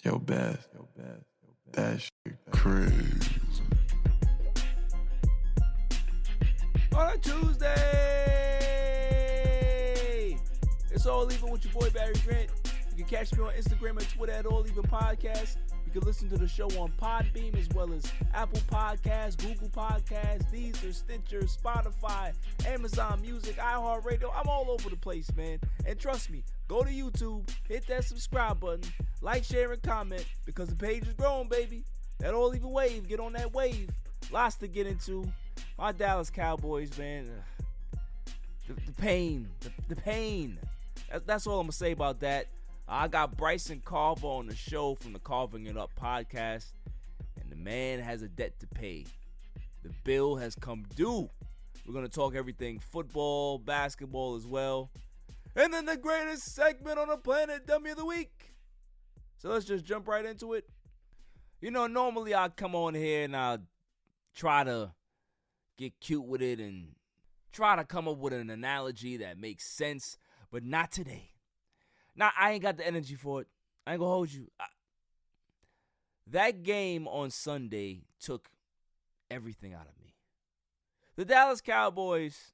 Yo, Beth, that shit crazy. On a Tuesday, it's All Even with your boy Barry Grant. You can catch me on Instagram and Twitter at All Even Podcast. You can listen to the show on Podbeam as well as Apple Podcasts, Google Podcasts, Deezer, Stitcher, Spotify, Amazon Music, iHeartRadio. I'm all over the place, man. And trust me, go to YouTube, hit that subscribe button, like, share, and comment because the page is growing, baby. That All Even wave, get on that wave. Lots to get into. My Dallas Cowboys, man. The pain. The pain. That's all I'm going to say about that. I got Bryson Carver on the show from the Carving It Up podcast, and the man has a debt to pay. The bill has come due. We're going to talk everything football, basketball as well. And then the greatest segment on the planet, Dummy of the Week. So let's just jump right into it. You know, normally I come on here and I try to get cute with it and try to come up with an analogy that makes sense, but not today. Now, I ain't got the energy for it. I ain't gonna hold you. That game on Sunday took everything out of me. The Dallas Cowboys,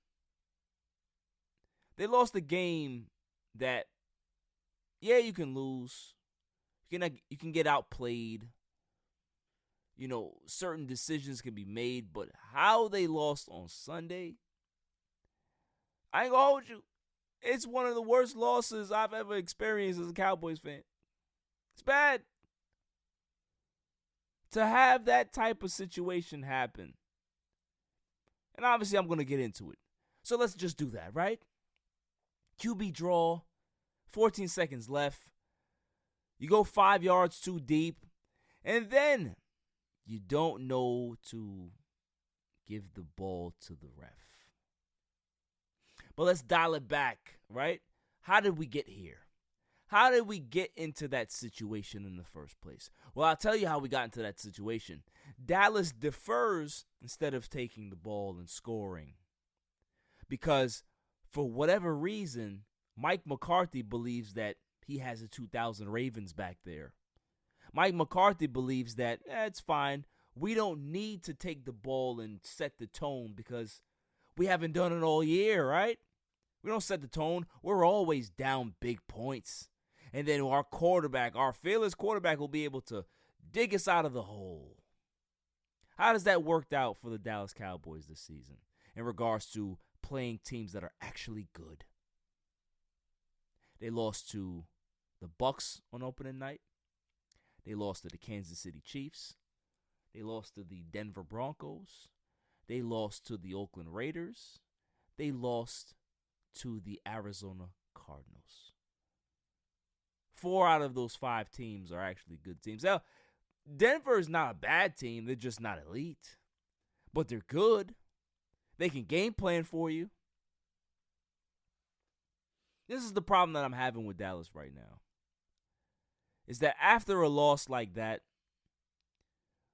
they lost a game that, yeah, you can lose. You can get outplayed. You know, certain decisions can be made, but how they lost on Sunday, I ain't gonna hold you. It's one of the worst losses I've ever experienced as a Cowboys fan. It's bad. To have that type of situation happen. And obviously I'm going to get into it. So let's just do that, right? QB draw, 14 seconds left. You go 5 yards too deep. And then you don't know to give the ball to the ref. But let's dial it back, right? How did we get here? How did we get into that situation in the first place? Well, I'll tell you how we got into that situation. Dallas defers instead of taking the ball and scoring. Because for whatever reason, Mike McCarthy believes that he has a 2000 Ravens back there. Mike McCarthy believes that it's fine. We don't need to take the ball and set the tone because we haven't done it all year, right? We don't set the tone. We're always down big points. And then our quarterback, our fearless quarterback, will be able to dig us out of the hole. How does that work out for the Dallas Cowboys this season in regards to playing teams that are actually good? They lost to the Bucks on opening night. They lost to the Kansas City Chiefs. They lost to the Denver Broncos. They lost to the Oakland Raiders. They lost to the Arizona Cardinals. 4 out of those 5 teams are actually good teams. Now, Denver is not a bad team. They're just not elite. But they're good. They can game plan for you. This is the problem that I'm having with Dallas right now. Is that after a loss like that,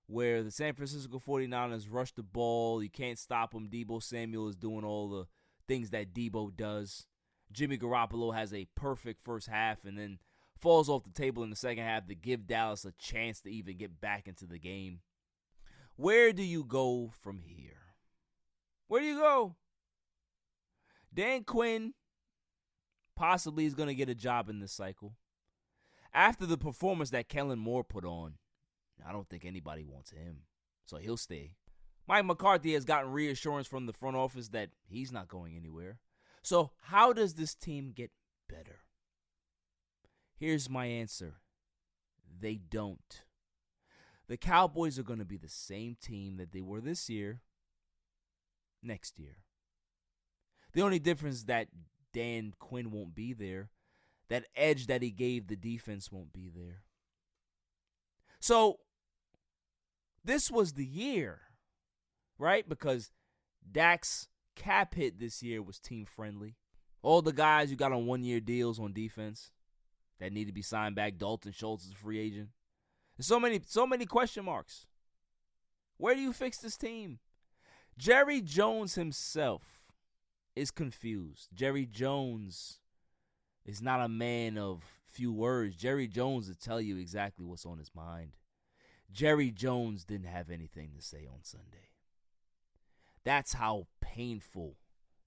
where the San Francisco 49ers rush the ball, you can't stop them. Deebo Samuel is doing all the things that Deebo does. Jimmy Garoppolo has a perfect first half and then falls off the table in the second half to give Dallas a chance to even get back into the game. Where do you go from here? Where do you go? Dan Quinn possibly is going to get a job in this cycle. After the performance that Kellen Moore put on, I don't think anybody wants him, so he'll stay. Mike McCarthy has gotten reassurance from the front office that he's not going anywhere. So how does this team get better? Here's my answer. They don't. The Cowboys are going to be the same team that they were this year, next year. The only difference is that Dan Quinn won't be there. That edge that he gave the defense won't be there. So this was the year, right? Because Dak's cap hit this year was team friendly. All the guys you got on 1-year deals on defense that need to be signed back. Dalton Schultz is a free agent. There's so many question marks. Where do you fix this team? Jerry Jones himself is confused. Jerry Jones is not a man of few words, Jerry Jones will tell you exactly what's on his mind. Jerry Jones didn't have anything to say on Sunday. That's how painful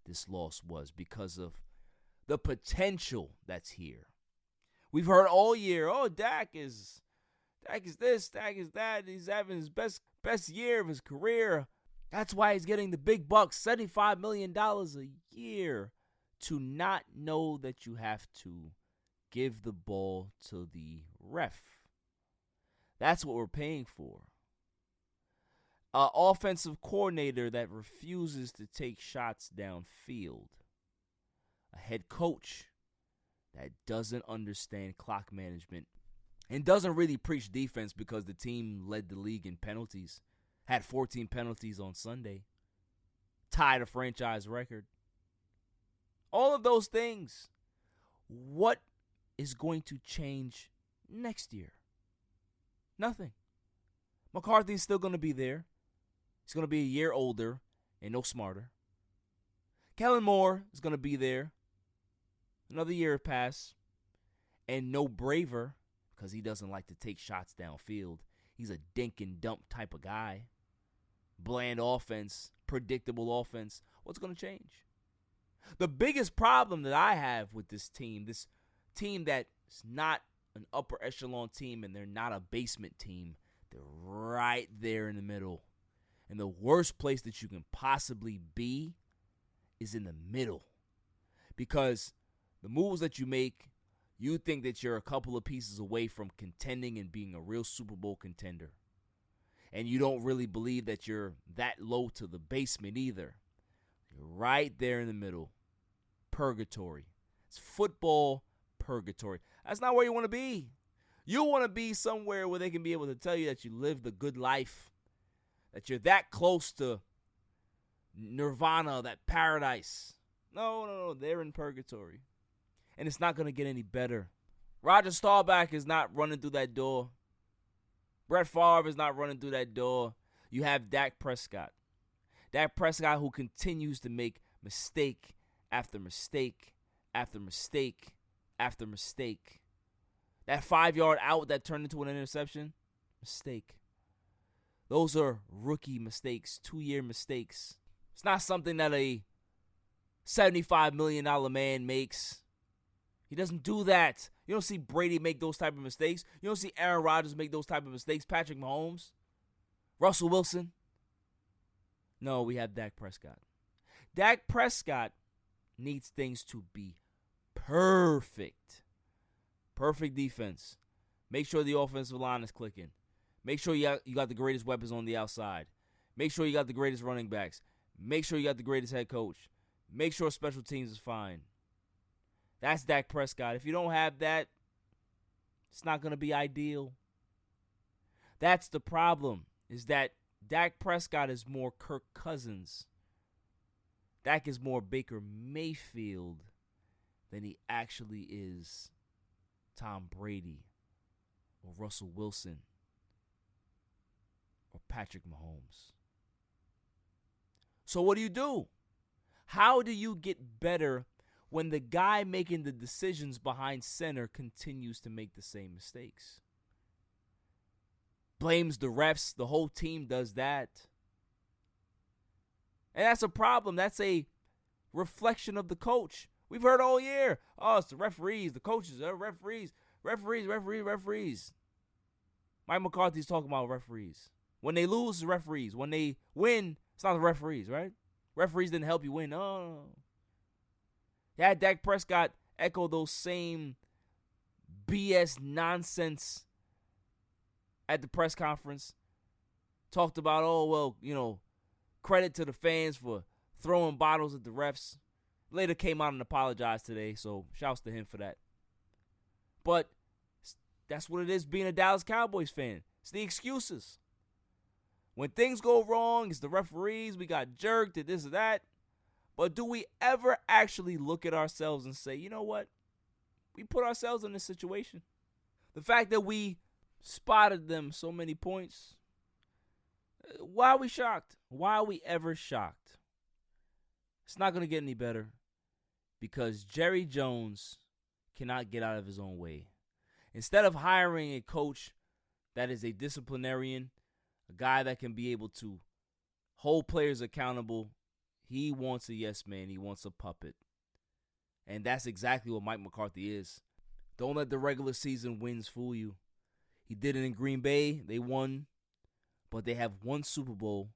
this loss was because of the potential that's here. We've heard all year, oh, Dak is this, Dak is that. He's having his best year of his career. That's why he's getting the big bucks, $75 million a year, to not know that you have to give the ball to the ref. That's what we're paying for. An offensive coordinator that refuses to take shots downfield. A head coach that doesn't understand clock management and doesn't really preach defense because the team led the league in penalties. Had 14 penalties on Sunday. Tied a franchise record. All of those things. What is going to change next year? Nothing. McCarthy's still going to be there. He's going to be a year older and no smarter. Kellen Moore is going to be there. Another year pass. And no braver because he doesn't like to take shots downfield. He's a dink and dump type of guy. Bland offense, predictable offense. What's going to change? The biggest problem that I have with this team that's not an upper echelon team and they're not a basement team, they're right there in the middle. And the worst place that you can possibly be is in the middle. Because the moves that you make, you think that you're a couple of pieces away from contending and being a real Super Bowl contender. And you don't really believe that you're that low to the basement either. You're right there in the middle. Purgatory. It's football purgatory. That's not where you want to be. You want to be somewhere where they can be able to tell you that you lived a good life. That you're that close to nirvana, that paradise. No. They're in purgatory. And it's not going to get any better. Roger Staubach is not running through that door. Brett Favre is not running through that door. You have Dak Prescott. Dak Prescott who continues to make mistake after mistake after mistake after mistake. That 5-yard out that turned into an interception, mistake. Those are rookie mistakes, 2-year mistakes. It's not something that a $75 million man makes. He doesn't do that. You don't see Brady make those type of mistakes. You don't see Aaron Rodgers make those type of mistakes. Patrick Mahomes. Russell Wilson. No, we have Dak Prescott. Dak Prescott needs things to be perfect. Perfect defense. Make sure the offensive line is clicking. Make sure you got the greatest weapons on the outside. Make sure you got the greatest running backs. Make sure you got the greatest head coach. Make sure special teams is fine. That's Dak Prescott. If you don't have that, it's not going to be ideal. That's the problem, is that Dak Prescott is more Kirk Cousins. Dak is more Baker Mayfield than he actually is Tom Brady or Russell Wilson or Patrick Mahomes. So what do? How do you get better when the guy making the decisions behind center continues to make the same mistakes? Blames the refs. The whole team does that. And that's a problem. That's a reflection of the coach. We've heard all year, oh, it's the referees, the coaches, referees. Mike McCarthy's talking about referees. When they lose, it's referees. When they win, it's not the referees, right? Referees didn't help you win. No. Yeah, Dak Prescott echo those same BS nonsense at the press conference. Talked about, credit to the fans for throwing bottles at the refs. Later came out and apologized today, so shouts to him for that. But that's what it is being a Dallas Cowboys fan. It's the excuses. When things go wrong, it's the referees, we got jerked, did this or that. But do we ever actually look at ourselves and say, you know what? We put ourselves in this situation. The fact that we spotted them so many points, why are we shocked? Why are we ever shocked? It's not going to get any better because Jerry Jones cannot get out of his own way. Instead of hiring a coach that is a disciplinarian, a guy that can be able to hold players accountable, he wants a yes man. He wants a puppet. And that's exactly what Mike McCarthy is. Don't let the regular season wins fool you. He did it in Green Bay. They won, but they have one Super Bowl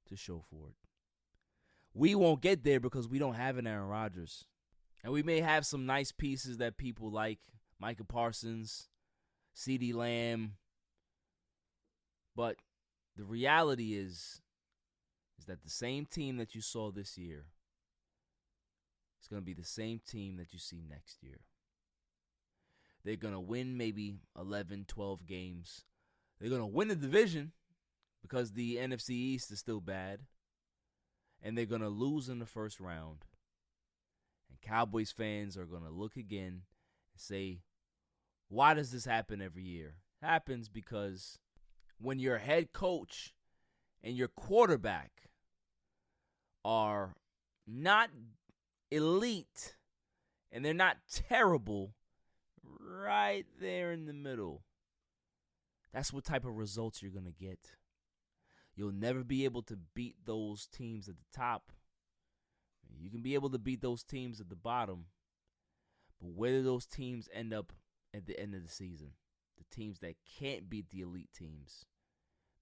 to show for it. We won't get there because we don't have an Aaron Rodgers. And we may have some nice pieces that people like, Micah Parsons, CeeDee Lamb. But the reality is that the same team that you saw this year is going to be the same team that you see next year. They're going to win maybe 11, 12 games. They're going to win the division because the NFC East is still bad. And they're going to lose in the first round. And Cowboys fans are going to look again and say, why does this happen every year? It happens because when your head coach and your quarterback are not elite and they're not terrible, right there in the middle, that's what type of results you're going to get. You'll never be able to beat those teams at the top. You can be able to beat those teams at the bottom. But where do those teams end up at the end of the season? The teams that can't beat the elite teams,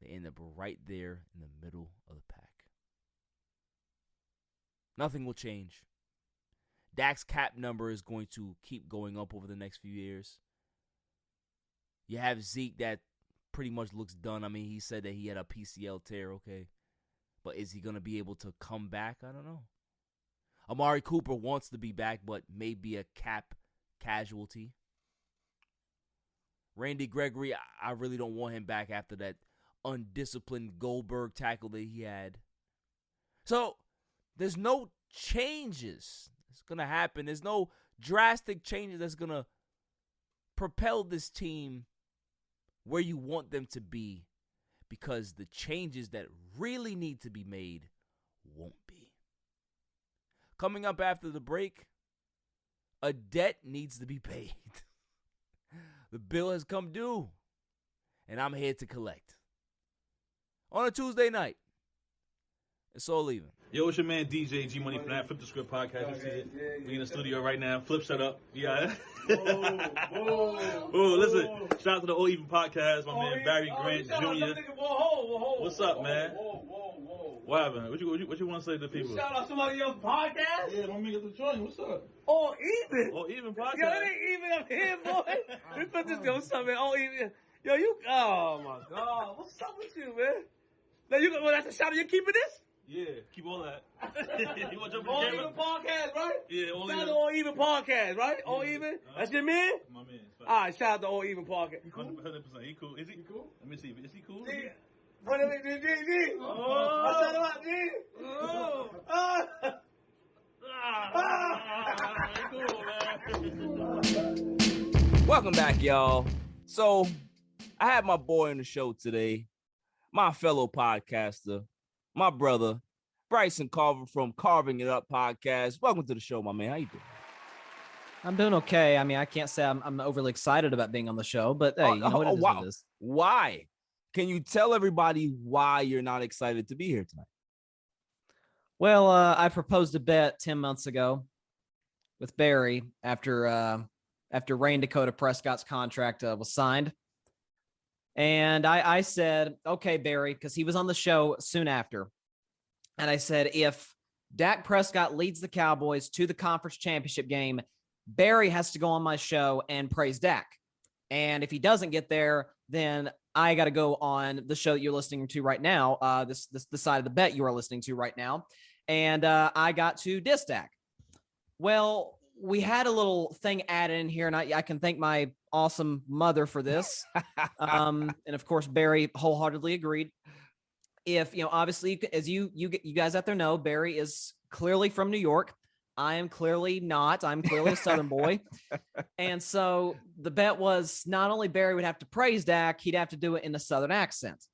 they end up right there in the middle of the pack. Nothing will change. Dak's cap number is going to keep going up over the next few years. You have Zeke that pretty much looks done. I mean, he said that he had a PCL tear, okay. But is he going to be able to come back? I don't know. Amari Cooper wants to be back, but may be a cap casualty. Randy Gregory, I really don't want him back after that undisciplined Goldberg tackle that he had. So, there's no changes that's going to happen. There's no drastic changes that's going to propel this team where you want them to be, because the changes that really need to be made won't be. Coming up after the break, a debt needs to be paid. The bill has come due, and I'm here to collect. On a Tuesday night, it's all even. Yo, it's your man DJ G Money from that Flip the Script podcast. You see it? We in the studio right now. Flip, shut up. Yeah. Oh, listen. Shout out to the All Even podcast. My man Barry Grant Jr. What's up, man? What happened? What you want to say to the people? Shout out somebody else's podcast? Yeah, my man get the joint. What's up? All Even. All Even podcast. Yo, it ain't even up here, boy. We put this. Yo, what's up, man? All Even. Yo, you. Oh my God. What's up with you, man? Now you. Well, that's a shout out. You keeping this? Yeah, keep all that. You want to jump in All the Even camera? podcast, right? Yeah, All Shout out Even. to All Even podcast, right? All Even. That's your man. My man. All right, shout out to All Even podcast. 100%. He cool. Is he cool? Let me see. Is he cool? G. What is it, G? Oh. I shout him out, G. Oh. Welcome back, y'all. So, I had my boy on the show today, my fellow podcaster, my brother, Bryson Carver from Carving It Up podcast. Welcome to the show, my man. How you doing? I'm doing okay. I mean, I can't say I'm overly excited about being on the show, but hey, you know what it is, what it is. Why? Can you tell everybody why you're not excited to be here tonight? Well, I proposed a bet 10 months ago with Barry after Dak Prescott's contract was signed. And I said, okay, Barry, because he was on the show soon after. And I said, if Dak Prescott leads the Cowboys to the conference championship game, Barry has to go on my show and praise Dak. And if he doesn't get there, then I got to go on the show that you're listening to right now, the side of the bet you are listening to right now. And I got to diss Dak. Well, we had a little thing added in here, and I can thank my awesome mother for this. And of course, Barry wholeheartedly agreed. If, obviously, as you guys out there know, Barry is clearly from New York. I am clearly not. I'm clearly a Southern boy. And so the bet was not only Barry would have to praise Dak, he'd have to do it in a Southern accent.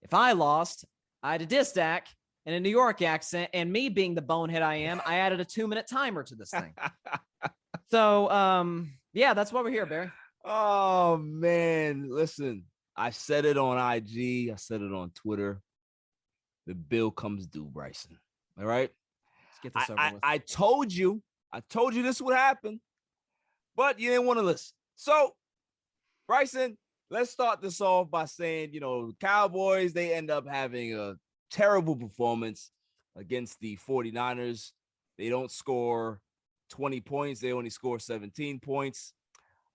If I lost, I had to diss Dak in a New York accent, and me being the bonehead I am, I added a 2-minute timer to this thing. So, yeah, that's why we're here, Barry. Oh, man. Listen, I said it on IG. I said it on Twitter. The bill comes due, Bryson. All right? Let's get this over with. I told you this would happen, but you didn't want to listen. So, Bryson, let's start this off by saying, the Cowboys, they end up having a terrible performance against the 49ers. They don't score 20 points. They only score 17 points.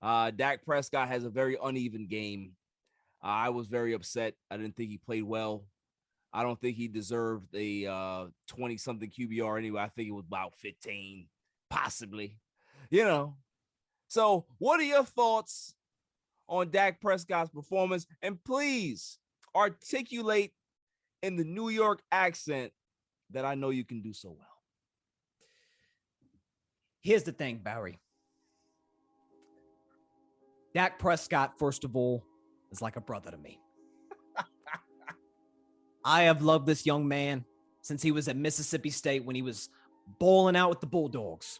Dak Prescott has a very uneven game. I was very upset. I didn't think he played well. I don't think he deserved a 20-something QBR anyway. I think it was about 15, possibly. So what are your thoughts on Dak Prescott's performance? And please articulate in the New York accent that I know you can do so well. Here's the thing, Barry. Dak Prescott, first of all, is like a brother to me. I have loved this young man since he was at Mississippi State when he was bowling out with the Bulldogs.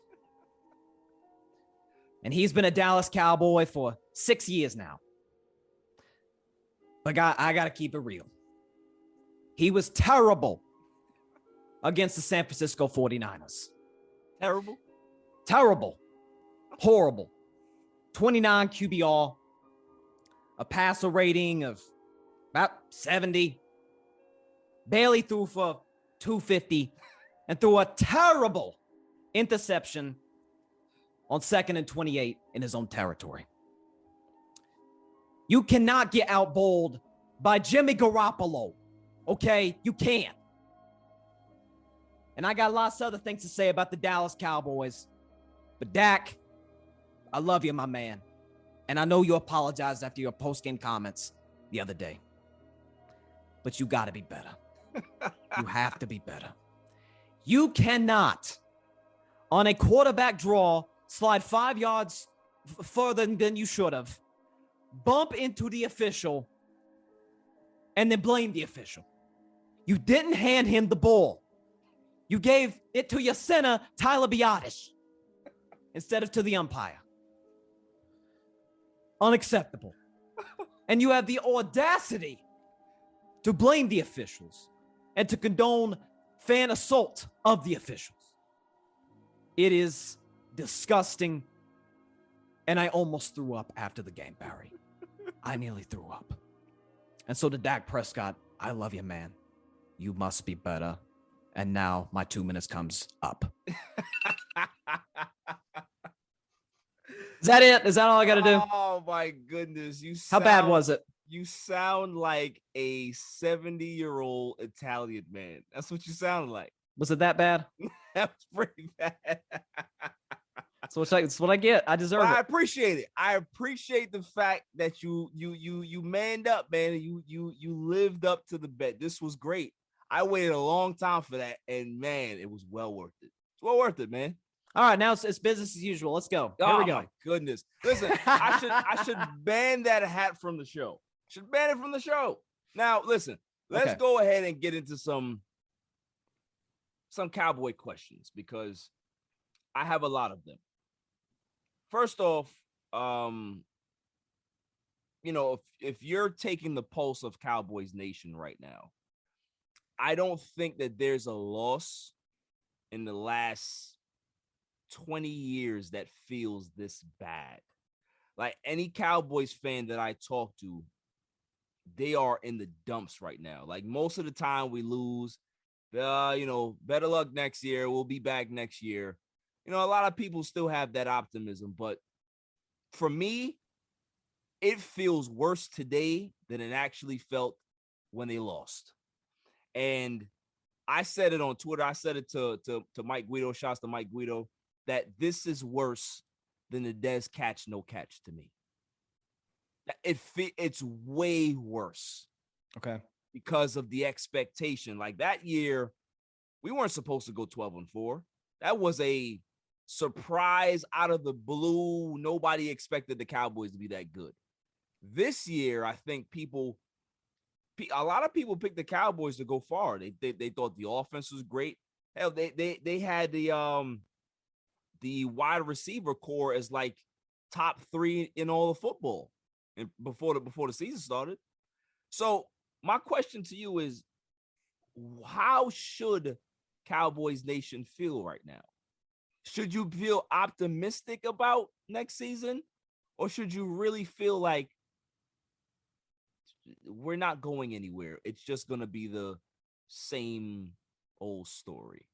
And he's been a Dallas Cowboy for 6 years now. But I got to keep it real. He was terrible against the San Francisco 49ers. Terrible? Terrible. Horrible. 29 QBR, a passer rating of about 70, barely threw for 250, and threw a terrible interception on 2nd and 28 in his own territory. You cannot get outbowled by Jimmy Garoppolo, okay? You can't. And I got lots of other things to say about the Dallas Cowboys, but Dak, I love you, my man. And I know you apologized after your post-game comments the other day. But you got to be better. You have to be better. You cannot, on a quarterback draw, slide 5 yards further than you should have, bump into the official, and then blame the official. You didn't hand him the ball. You gave it to your center, Tyler Biadasz, instead of to the umpire. Unacceptable. And you have the audacity to blame the officials and to condone fan assault of the officials. It is disgusting. And I almost threw up after the game, Barry. I nearly threw up. And so to Dak Prescott, I love you, man. You must be better. And now my 2 minutes comes up. Is that it? Is that all I got to do? Oh, my goodness. How bad was it? You sound like a 70-year-old Italian man. That's what you sound like. Was it that bad? That was pretty bad. So it's what I get. I deserve it. I appreciate it. I appreciate the fact that you manned up, man. You lived up to the bet. This was great. I waited a long time for that, and man, it was well worth it. It's well worth it, man. All right, now it's business as usual. Let's go. Here we go. My goodness. Listen, I should ban that hat from the show. Should ban it from the show. Now, listen, let's go ahead and get into some Cowboy questions because I have a lot of them. First off, if you're taking the pulse of Cowboys Nation right now, I don't think that there's a loss in the last 20 years that feels this bad. Like any Cowboys fan that I talk to, they are in the dumps right now. Like most of the time we lose, better luck next year. We'll be back next year. A lot of people still have that optimism, but for me, it feels worse today than it actually felt when they lost. And I said it on Twitter. I said it to 𝐤𝐤𝐤𝐿. Shouts to 𝐬𝐤𝐤𝐿. That this is worse than the Dez catch, no catch to me. It's way worse. Okay. Because of the expectation. Like that year, we weren't supposed to go 12-4. That was a surprise out of the blue. Nobody expected the Cowboys to be that good. This year, I think a lot of people picked the Cowboys to go far. They thought the offense was great. Hell, they had the wide receiver core as like top 3 in all of football before the season started. So my question to you is, how should Cowboys Nation feel right now? Should you feel optimistic about next season, or should you really feel like we're not going anywhere? It's just going to be the same old story.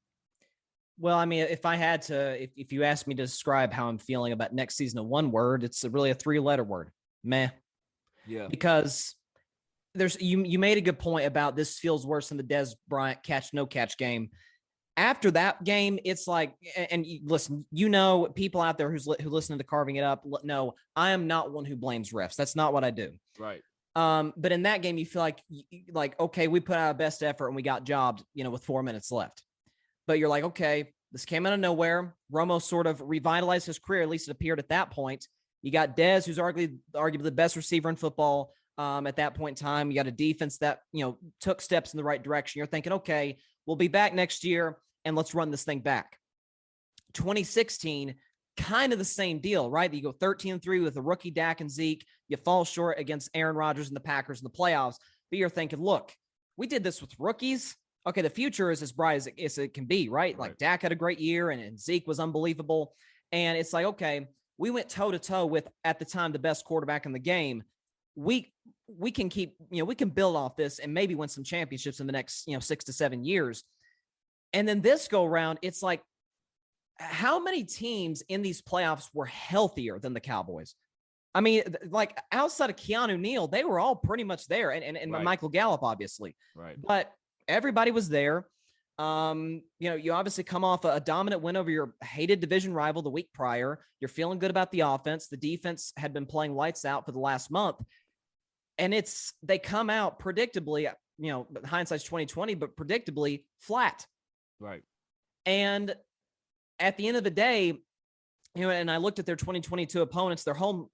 Well, I mean, if I had to, if you asked me to describe how I'm feeling about next season in one word, it's really a 3-letter word: meh. Yeah. Because you made a good point about this feels worse than the Dez Bryant catch no catch game. After that game, it's like, and listen, people out there who listen to Carving It Up know I am not one who blames refs. That's not what I do. Right. But in that game, you feel like, okay, we put out our best effort and we got jobbed, with 4 minutes left. But you're like, okay, this came out of nowhere. Romo sort of revitalized his career. At least it appeared at that point. You got Dez, who's arguably the best receiver in football at that point in time. You got a defense that, took steps in the right direction. You're thinking, okay, we'll be back next year and let's run this thing back. 2016, kind of the same deal, right? You go 13-3 with a rookie Dak and Zeke. You fall short against Aaron Rodgers and the Packers in the playoffs. But you're thinking, look, we did this with rookies. Okay, the future is as bright as it can be, right? Like Dak had a great year and Zeke was unbelievable. And it's like, okay, we went toe-to-toe with, at the time, the best quarterback in the game. We can keep, we can build off this and maybe win some championships in the next, 6 to 7 years. And then this go around, it's like, how many teams in these playoffs were healthier than the Cowboys? I mean, like outside of Keanu Neal, they were all pretty much there, and Right. Michael Gallup, obviously. Right. But everybody was there. You obviously come off a dominant win over your hated division rival the week prior. You're feeling good about the offense. The defense had been playing lights out for the last month. And they come out predictably, hindsight's 2020, but predictably flat. Right. And at the end of the day, and I looked at their 2022 opponents, their home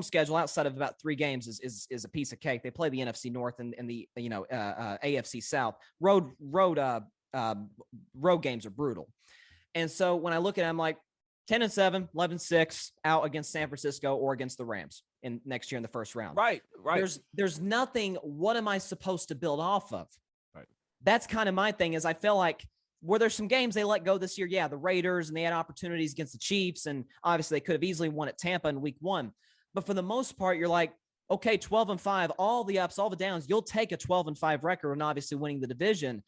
schedule outside of about 3 games is a piece of cake. They play the NFC North and the AFC South. Road games are brutal. And so when I look at it, I'm like 10-7, 11-6 out against San Francisco or against the Rams in next year in the first round. Right. There's nothing. What am I supposed to build off of? Right. That's kind of my thing. Is I feel like, were there some games they let go this year? Yeah, the Raiders, and they had opportunities against the Chiefs, and obviously they could have easily won at Tampa in week 1. But for the most part, you're like, okay, 12-5, all the ups, all the downs. You'll take a 12-5 record and obviously winning the division,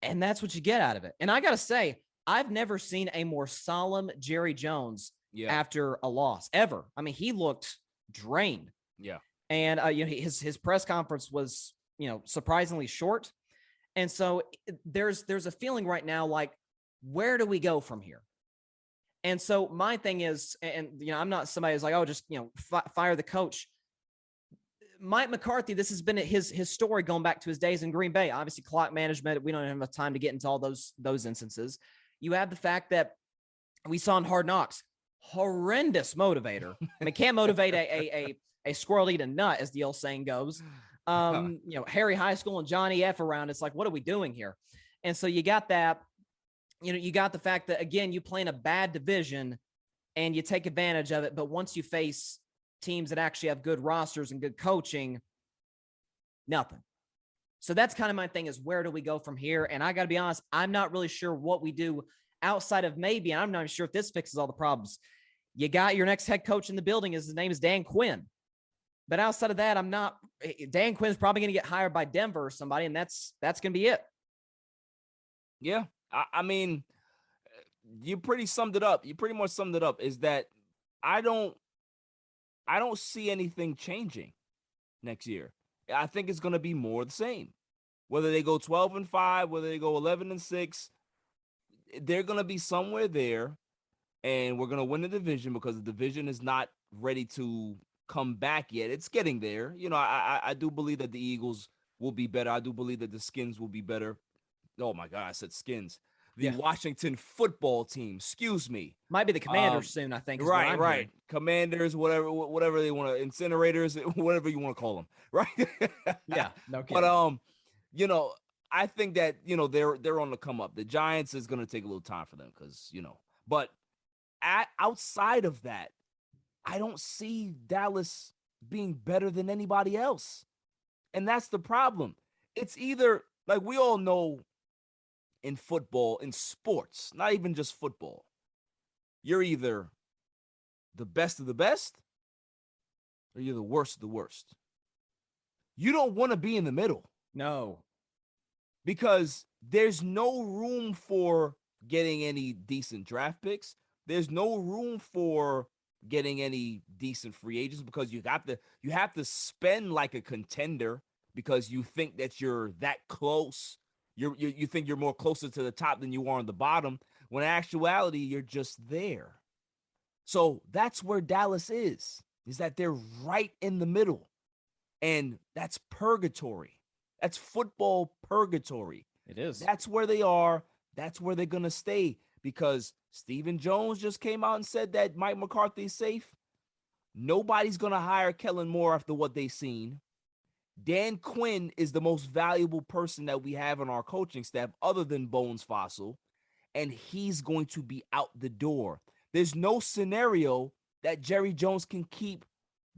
and that's what you get out of it. And I got to say, I've never seen a more solemn Jerry Jones after a loss ever. I mean, he looked drained. Yeah. And his press conference was, surprisingly short. And so there's a feeling right now, like, where do we go from here? And so my thing is, and I'm not somebody who's like, oh, just fire the coach. Mike McCarthy, this has been his story going back to his days in Green Bay. Obviously, clock management. We don't have enough time to get into all those instances. You have the fact that we saw in Hard Knocks, horrendous motivator. I mean, can't motivate a squirrel to eat a nut, as the old saying goes. Harry High School and Johnny F around. It's like, what are we doing here? And so you got that, you got the fact that, again, you play in a bad division and you take advantage of it. But once you face teams that actually have good rosters and good coaching, nothing. So that's kind of my thing, is where do we go from here? And I got to be honest, I'm not really sure what we do outside of maybe, and I'm not even sure if this fixes all the problems. You got your next head coach in the building. His name is Dan Quinn. But outside of that, Dan Quinn's probably going to get hired by Denver or somebody, and that's going to be it. Yeah. I mean, you pretty much summed it up, is that I don't see anything changing next year. I think it's going to be more the same. Whether they go 12-5, whether they go 11-6, they're going to be somewhere there, and we're going to win the division because the division is not ready to come back yet. It's getting there. I do believe that the Eagles will be better. I do believe that the Skins will be better. Oh my God, I said Skins. The Washington football team, excuse me. Might be the Commanders soon, I think. Right. Hearing. Commanders, whatever they want to, incinerators, whatever you want to call them, right? Yeah, no kidding. But I think that they're on the come up. The Giants is going to take a little time for them because but outside of that, I don't see Dallas being better than anybody else. And that's the problem. It's either, like we all know in football, in sports, not even just football, you're either the best of the best or you're the worst of the worst. You don't want to be in the middle. No. Because there's no room for getting any decent draft picks. There's no room for getting any decent free agents because you have to spend like a contender because you think that you're that close. You think you're more closer to the top than you are on the bottom, when in actuality you're just there. So that's where Dallas is that they're right in the middle. And that's purgatory. That's football purgatory. It is. That's where they are. That's where they're going to stay because Stephen Jones just came out and said that Mike McCarthy is safe. Nobody's going to hire Kellen Moore after what they've seen. Dan Quinn is the most valuable person that we have on our coaching staff other than Bones Fossil, and he's going to be out the door. There's no scenario that Jerry Jones can keep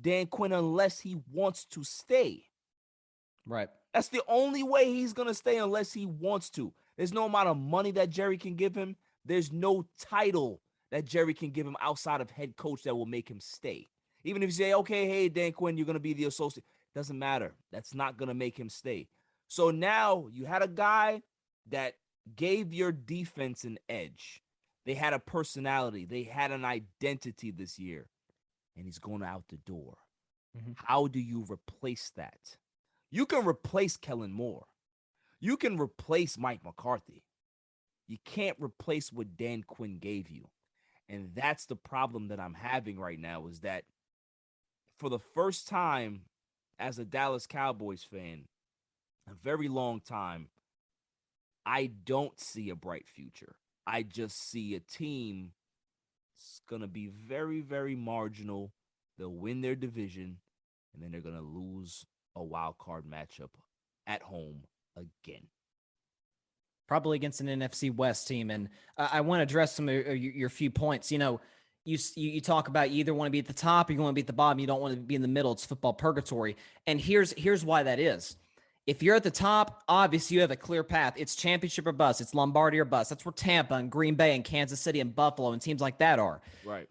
Dan Quinn unless he wants to stay. Right. That's the only way he's going to stay unless he wants to. There's no amount of money that Jerry can give him. There's no title that Jerry can give him outside of head coach that will make him stay. Even if you say, okay, hey, Dan Quinn, you're going to be the associate. Doesn't matter. That's not going to make him stay. So now you had a guy that gave your defense an edge. They had a personality. They had an identity this year. And he's going out the door. Mm-hmm. How do you replace that? You can replace Kellen Moore. You can replace Mike McCarthy. You can't replace what Dan Quinn gave you. And that's the problem that I'm having right now is that for the first time as a Dallas Cowboys fan, a very long time, I don't see a bright future. I just see a team that's going to be very, very marginal. They'll win their division, and then they're going to lose a wild card matchup at home again. Probably against an NFC West team. And I want to address some of your few points. You know, you talk about you either want to be at the top or you want to be at the bottom. You don't want to be in the middle. It's football purgatory. And here's why that is. If you're at the top, obviously you have a clear path. It's championship or bust. It's Lombardi or bust. That's where Tampa and Green Bay and Kansas City and Buffalo and teams like that are. Right.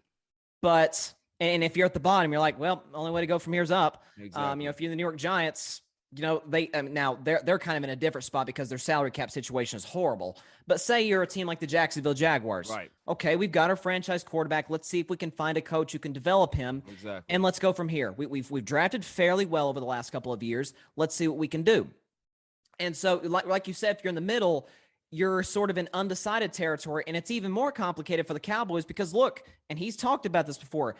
But, and if you're at the bottom, you're like, well, the only way to go from here is up. Exactly. You know, if you're the New York Giants, you know, now they're kind of in a different spot because their salary cap situation is horrible. But say you're a team like the Jacksonville Jaguars. Right. Okay, we've got our franchise quarterback. Let's see if we can find a coach who can develop him. Exactly. And let's go from here. We've drafted fairly well over the last couple of years. Let's see what we can do. And so, like you said, if you're in the middle, you're sort of in undecided territory. And it's even more complicated for the Cowboys because, look, and he's talked about this before,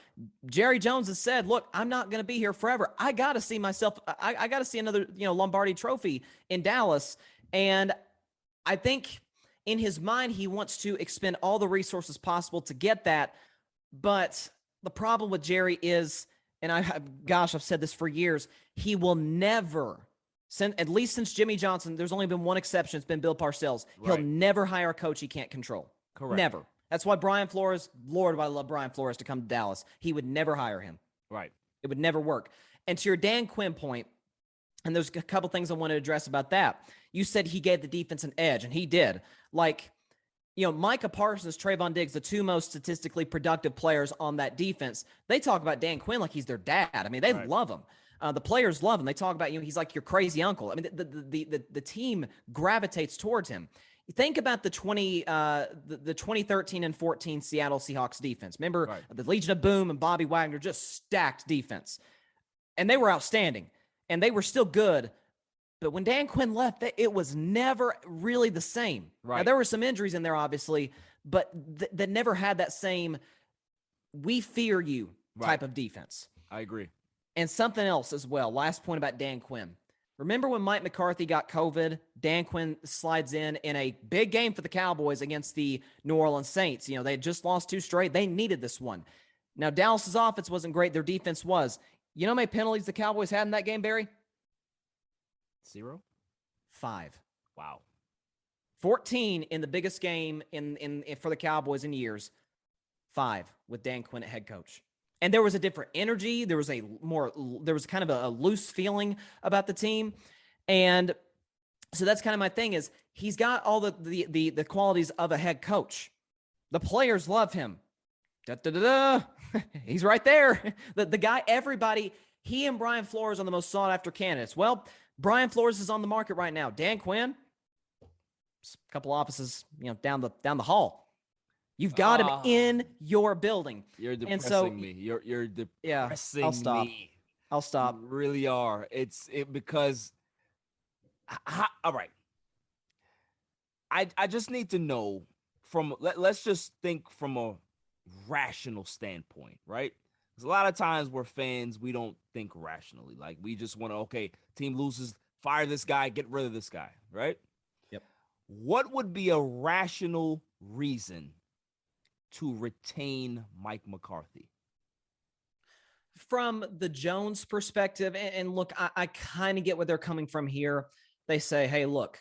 Jerry Jones has said, look, I'm not going to be here forever. I got to see myself. I got to see another, Lombardi trophy in Dallas. And I think in his mind, he wants to expend all the resources possible to get that. But the problem with Jerry is, and I've said this for years, he will never, at least since Jimmy Johnson, there's only been one exception. It's been Bill Parcells. Right. He'll never hire a coach he can't control. Correct. Never. That's why Brian Flores, Lord, I love Brian Flores to come to Dallas. He would never hire him. Right. It would never work. And to your Dan Quinn point, and there's a couple things I want to address about that. You said he gave the defense an edge, and he did. Like, Micah Parsons, Trayvon Diggs, the two most statistically productive players on that defense, they talk about Dan Quinn like he's their dad. I mean, they love him. The players love him. They talk about, he's like your crazy uncle. I mean, the team gravitates towards him. Think about the 2013 and 14 Seattle Seahawks defense. Remember the Legion of Boom and Bobby Wagner, just stacked defense. And they were outstanding. And they were still good. But when Dan Quinn left, it was never really the same. Right. Now, there were some injuries in there, obviously, but that never had that same we fear you type of defense. I agree. And something else as well. Last point about Dan Quinn. Remember when Mike McCarthy got COVID? Dan Quinn slides in a big game for the Cowboys against the New Orleans Saints. They had just lost 2 straight. They needed this one. Now, Dallas's offense wasn't great. Their defense was. You know how many penalties the Cowboys had in that game, Barry? 0? 5. Wow. 14 in the biggest game in for the Cowboys in years. 5 with Dan Quinn at head coach. And there was a different energy. There was kind of a loose feeling about the team. And so that's kind of my thing is he's got all the qualities of a head coach. The players love him. He's right there. The guy, everybody, he and Brian Flores are the most sought after candidates. Well, Brian Flores is on the market right now. Dan Quinn, a couple offices, down the hall. You've got him in your building. You're depressing me. You're depressing I'll stop. me. I'll stop. You really are. Because all right. I just need to know let's just think from a rational standpoint, right? Because a lot of times we're fans, we don't think rationally. Like we just want to, okay, team loses, fire this guy, get rid of this guy, right? Yep. What would be a rational reason to retain Mike McCarthy? From the Jones perspective, and look, I kind of get where they're coming from here. They say, hey, look,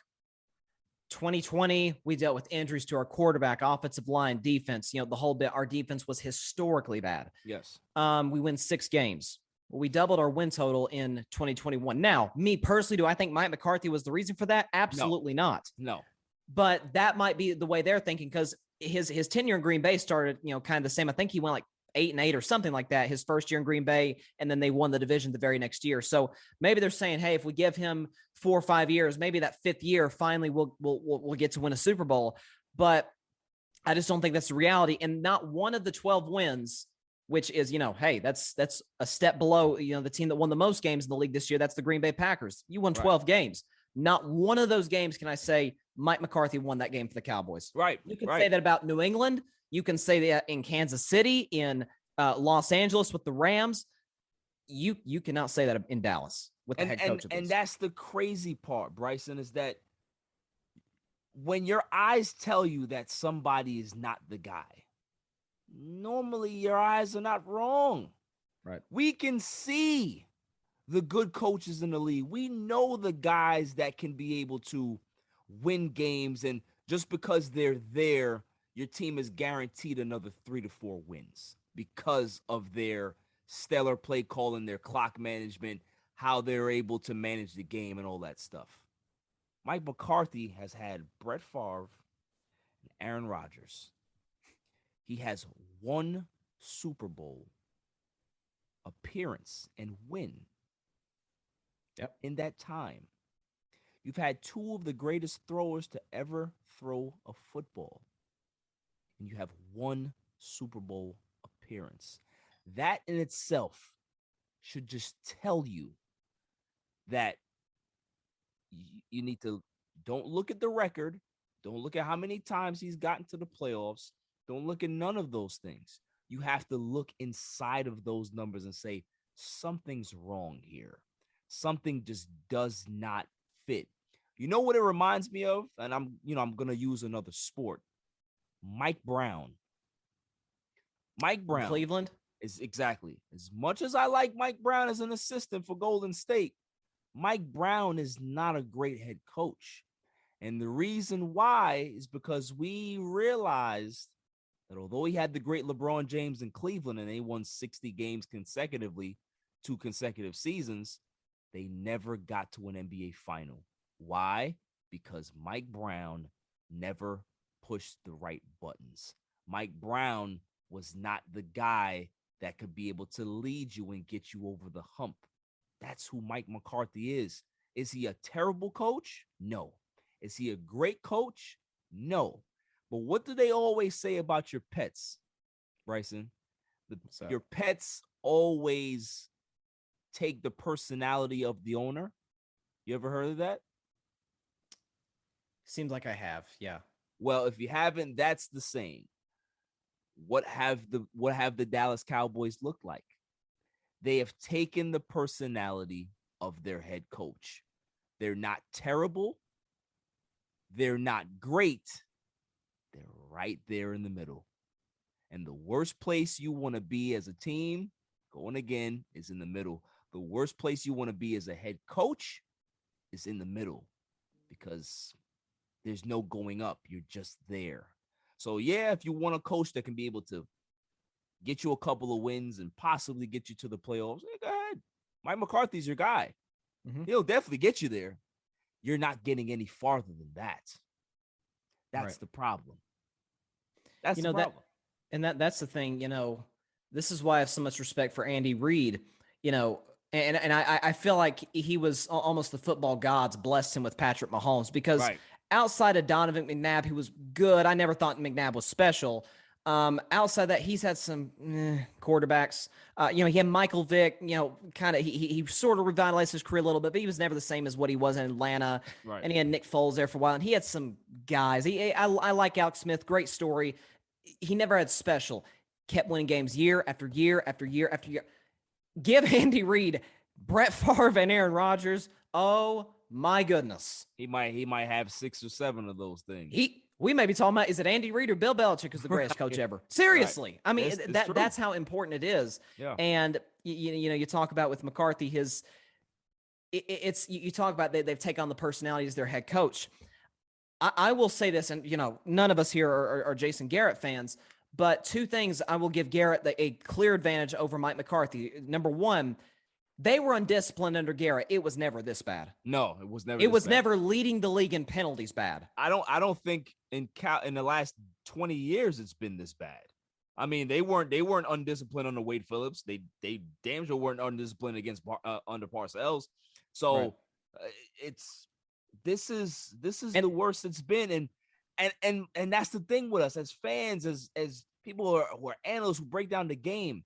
2020, we dealt with injuries to our quarterback, offensive line, defense, the whole bit. Our defense was historically bad. Yes. We win 6 games. We doubled our win total in 2021. Now, me personally, do I think Mike McCarthy was the reason for that? Absolutely not. No. But that might be the way they're thinking because his tenure in Green Bay started, kind of the same. I think he went like 8-8 or something like that his first year in Green Bay, and then they won the division the very next year. So maybe they're saying, hey, if we give him 4 or 5 years, maybe that 5th year finally we'll get to win a Super Bowl. But I just don't think that's the reality. And not one of the 12 wins, which is, hey, that's a step below, the team that won the most games in the league this year. That's the Green Bay Packers. You won 12 games. Not one of those games can I say Mike McCarthy won that game for the Cowboys. Right. You can say that about New England. You can say that in Kansas City, in Los Angeles with the Rams. You cannot say that in Dallas with the head coach. And that's the crazy part, Bryson, is that when your eyes tell you that somebody is not the guy, normally your eyes are not wrong. Right. We can see the good coaches in the league. We know the guys that can be able to win games, and just because they're there, your team is guaranteed another 3 to 4 wins because of their stellar play calling, their clock management, how they're able to manage the game and all that stuff. Mike McCarthy has had Brett Favre and Aaron Rodgers. He has 1 Super Bowl appearance and win. Yep. In that time, you've had 2 of the greatest throwers to ever throw a football, and you have 1 Super Bowl appearance. That in itself should just tell you that you need to don't look at the record. Don't look at how many times he's gotten to the playoffs. Don't look at none of those things. You have to look inside of those numbers and say, something's wrong here. Something just does not fit. You know what it reminds me of? And I'm going to use another sport. Mike Brown. Cleveland is exactly. As much as I like Mike Brown as an assistant for Golden State, Mike Brown is not a great head coach. And the reason why is because we realized that although he had the great LeBron James in Cleveland and they won 60 games consecutively, 2 consecutive seasons, they never got to an NBA final. Why? Because Mike Brown never pushed the right buttons. Mike Brown was not the guy that could be able to lead you and get you over the hump. That's who Mike McCarthy is. Is he a terrible coach? No. Is he a great coach? No. But what do they always say about your pets, Bryson? Your pets always take the personality of the owner. You ever heard of that? Seems like I have, yeah. Well, if you haven't, that's the saying. What have the Dallas Cowboys looked like? They have taken the personality of their head coach. They're not terrible. They're not great. They're right there in the middle. And the worst place you want to be as a team, going again, is in the middle. The worst place you want to be as a head coach is in the middle, because there's no going up. You're just there. So, yeah, if you want a coach that can be able to get you a couple of wins, and possibly get you to the playoffs, go ahead. Mike McCarthy's your guy. Mhm. He'll definitely get you there. You're not getting any farther than that. That's Right. the problem. That's You the know, problem. that's the thing, this is why I have so much respect for Andy Reid, and I feel like he was almost the football gods blessed him with Patrick Mahomes, because Right. outside of Donovan McNabb, who was good, I never thought McNabb was special. Outside that, he's had some quarterbacks. He had Michael Vick, kind of, he sort of revitalized his career a little bit, but he was never the same as what he was in Atlanta. Right. And he had Nick Foles there for a while, and he had some guys. I like Alex Smith, great story. He never had special. Kept winning games year after year after year after year. Give Andy Reid, Brett Favre, and Aaron Rodgers. Oh my goodness. He might have 6 or 7 of those things. We may be talking about, is it Andy Reid or Bill Belichick is the greatest coach ever? Seriously. Right. I mean, It's true. that's how important it is. Yeah. And you talk about with McCarthy, you talk about they've taken on the personality as their head coach. I will say this, and none of us here are Jason Garrett fans, but 2 things I will give Garrett a clear advantage over Mike McCarthy. Number 1, they were undisciplined under Garrett. It was never this bad. No, it was never. It was never leading the league in penalties bad. I don't think in the last 20 years it's been this bad. I mean, they weren't undisciplined under Wade Phillips. They damn sure weren't undisciplined against under Parcells. So Right. This is the worst it's been, and that's the thing with us as fans, as people who are analysts who break down the game.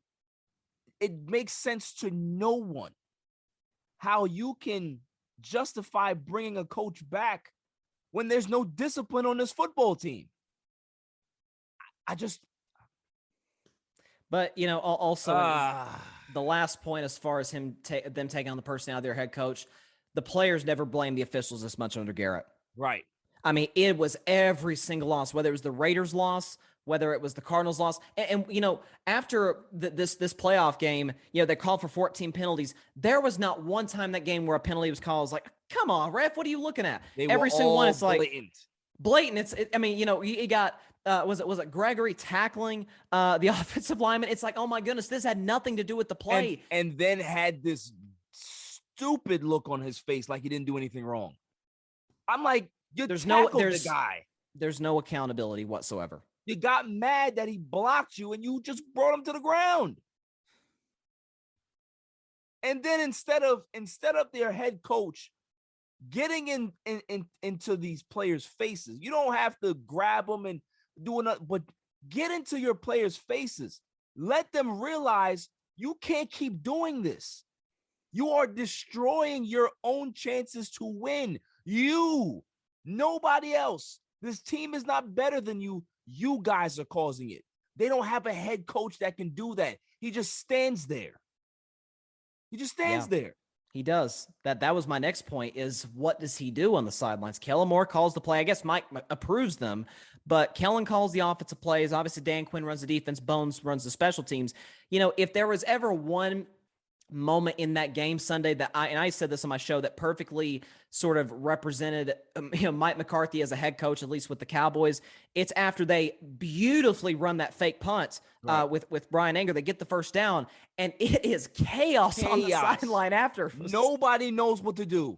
It makes sense to no one how you can justify bringing a coach back when there's no discipline on this football team. But also the last point, as far as them taking on the personality of their head coach, the players never blamed the officials this much under Garrett. Right. I mean, it was every single loss, whether it was the Raiders' loss, whether it was the Cardinals' loss. And after this playoff game, they called for 14 penalties. There was not one time that game where a penalty was called. I was like, come on, ref, what are you looking at? Every single one, it's like blatant. You got, was it Gregory tackling the offensive lineman? It's like, oh my goodness, this had nothing to do with the play. And then had this stupid look on his face like he didn't do anything wrong. I'm like, there's the guy. There's no accountability whatsoever. You got mad that he blocked you and you just brought him to the ground. And then instead of their head coach getting into these players' faces, you don't have to grab them and do enough, but get into your players' faces. Let them realize you can't keep doing this. You are destroying your own chances to win. Nobody else. This team is not better than you. You guys are causing it. They don't have a head coach that can do that. He just stands there. There. He does. That was my next point, is what does he do on the sidelines? Kellen Moore calls the play. I guess Mike approves them, but Kellen calls the offensive plays. Obviously, Dan Quinn runs the defense. Bones runs the special teams. If there was ever one moment in that game Sunday that I said this on my show that perfectly sort of represented Mike McCarthy as a head coach, at least with the Cowboys, it's after they beautifully run that fake punt with Brian Anger. They get the first down, and it is chaos. On the sideline after. Nobody knows what to do.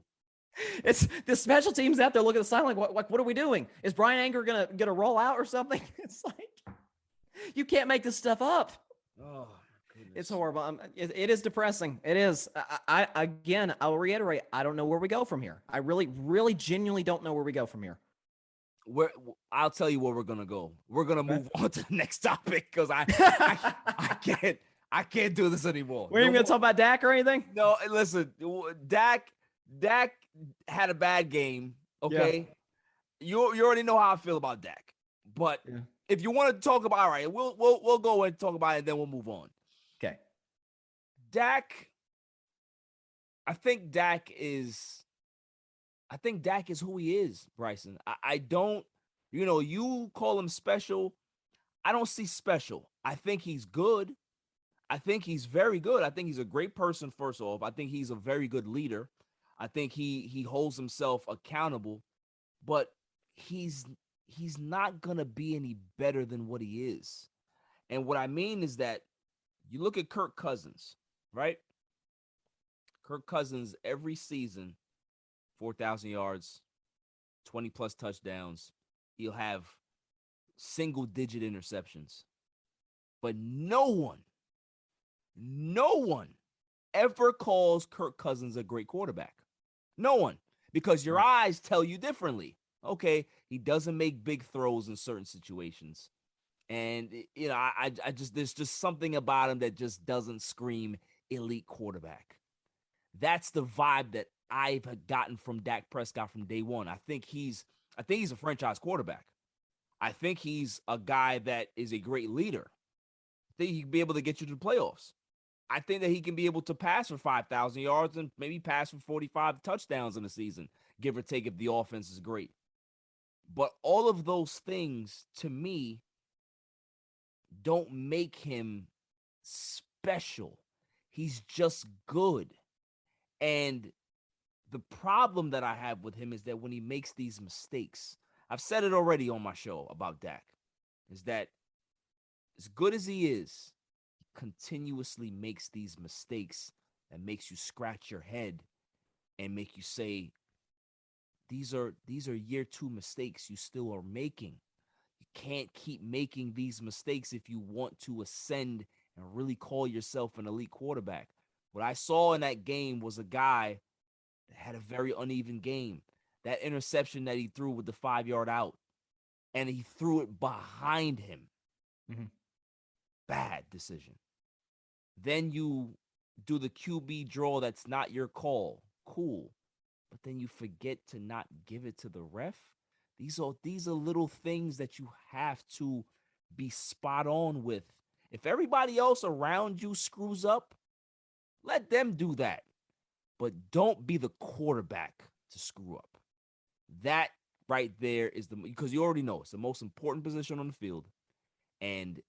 It's the special teams out there looking at the sideline like, what are we doing? Is Brian Anger gonna roll out or something? It's like, you can't make this stuff up. Oh, it's horrible. It is depressing. It is. I'll reiterate, I don't know where we go from here. I really, really genuinely don't know where we go from here. I'll tell you where we're going to go. We're going to move on to the next topic because I can't do this anymore. We're even going to talk about Dak or anything? No, listen, Dak had a bad game, okay? Yeah. You already know how I feel about Dak. But if you want to talk about, all right, we'll go and talk about it, and then we'll move on. Okay. Dak, I think Dak is who he is, Bryson. I don't, you call him special. I don't see special. I think he's good. I think he's very good. I think he's a great person, first off. I think he's a very good leader. I think he holds himself accountable, but he's not going to be any better than what he is. And what I mean is that You look at Kirk Cousins, right? Kirk Cousins every season, 4,000 yards, 20-plus touchdowns. He'll have single-digit interceptions. But no one ever calls Kirk Cousins a great quarterback. No one. Because your eyes tell you differently. Okay, he doesn't make big throws in certain situations. And, I just, there's just something about him that just doesn't scream elite quarterback. That's the vibe that I've gotten from Dak Prescott from day one. I think he's a franchise quarterback. I think he's a guy that is a great leader. I think he can be able to get you to the playoffs. I think that he can be able to pass for 5,000 yards and maybe pass for 45 touchdowns in a season, give or take if the offense is great. But all of those things, to me, don't make him special. He's just good. And the problem that I have with him is that when he makes these mistakes, I've said it already on my show about Dak, is that as good as he is, he continuously makes these mistakes that makes you scratch your head and make you say, these are year 2 mistakes you still are making. You can't keep making these mistakes if you want to ascend and really call yourself an elite quarterback. What I saw in that game was a guy that had a very uneven game. That interception that he threw with the 5-yard out, and he threw it behind him. Mm-hmm. Bad decision. Then you do the QB draw that's not your call. Cool. But then you forget to not give it to the ref. These are little things that you have to be spot on with. If everybody else around you screws up, let them do that. But don't be the quarterback to screw up. That right there is because you already know it's the most important position on the field. And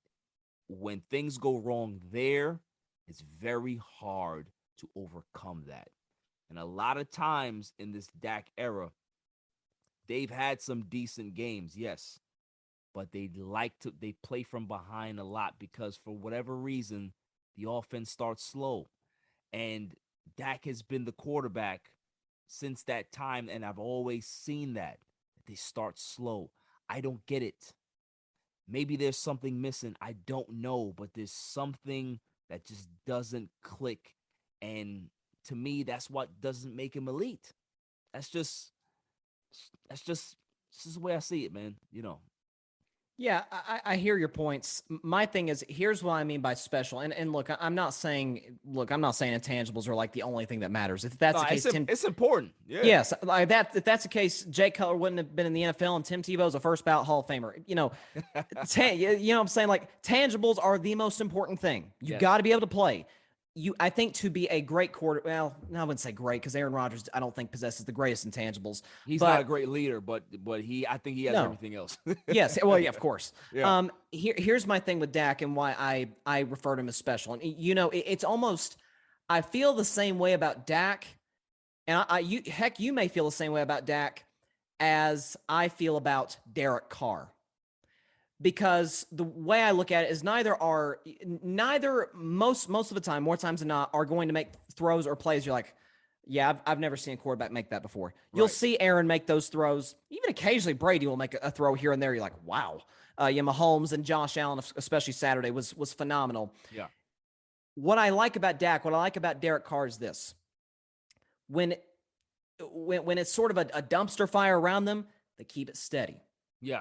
when things go wrong there, it's very hard to overcome that. And a lot of times in this Dak era, they've had some decent games, yes. But they play from behind a lot because for whatever reason, the offense starts slow. And Dak has been the quarterback since that time, and I've always seen that. They start slow. I don't get it. Maybe there's something missing. I don't know, but there's something that just doesn't click. And to me, that's what doesn't make him elite. That's just the way I see it, man. Yeah, I hear your points. My thing is, here's what I mean by special. And look, I'm not saying intangibles are like the only thing that matters. If that's the case, it's important. Yeah. Yes, like that. If that's the case, Jay Cutler wouldn't have been in the NFL, and Tim Tebow's a first ballot Hall of Famer. You know what I'm saying? Like tangibles are the most important thing. You got to be able to play. I think to be a great quarter, well, no, I wouldn't say great because Aaron Rodgers, I don't think possesses the greatest intangibles. He's not a great leader, but I think he has everything else. Yes, well, yeah, of course. Yeah. Here's my thing with Dak and why I refer to him as special. And it's almost, I feel the same way about Dak, and you may feel the same way about Dak as I feel about Derek Carr. Because the way I look at it is neither most of the time, more times than not, are going to make throws or plays. You're like, yeah, I've never seen a quarterback make that before. You'll see Aaron make those throws. Even occasionally Brady will make a throw here and there. You're like, wow. Mahomes and Josh Allen, especially Saturday, was phenomenal. Yeah. What I like about Dak, what I like about Derek Carr is this. When it's sort of a dumpster fire around them, they keep it steady. Yeah.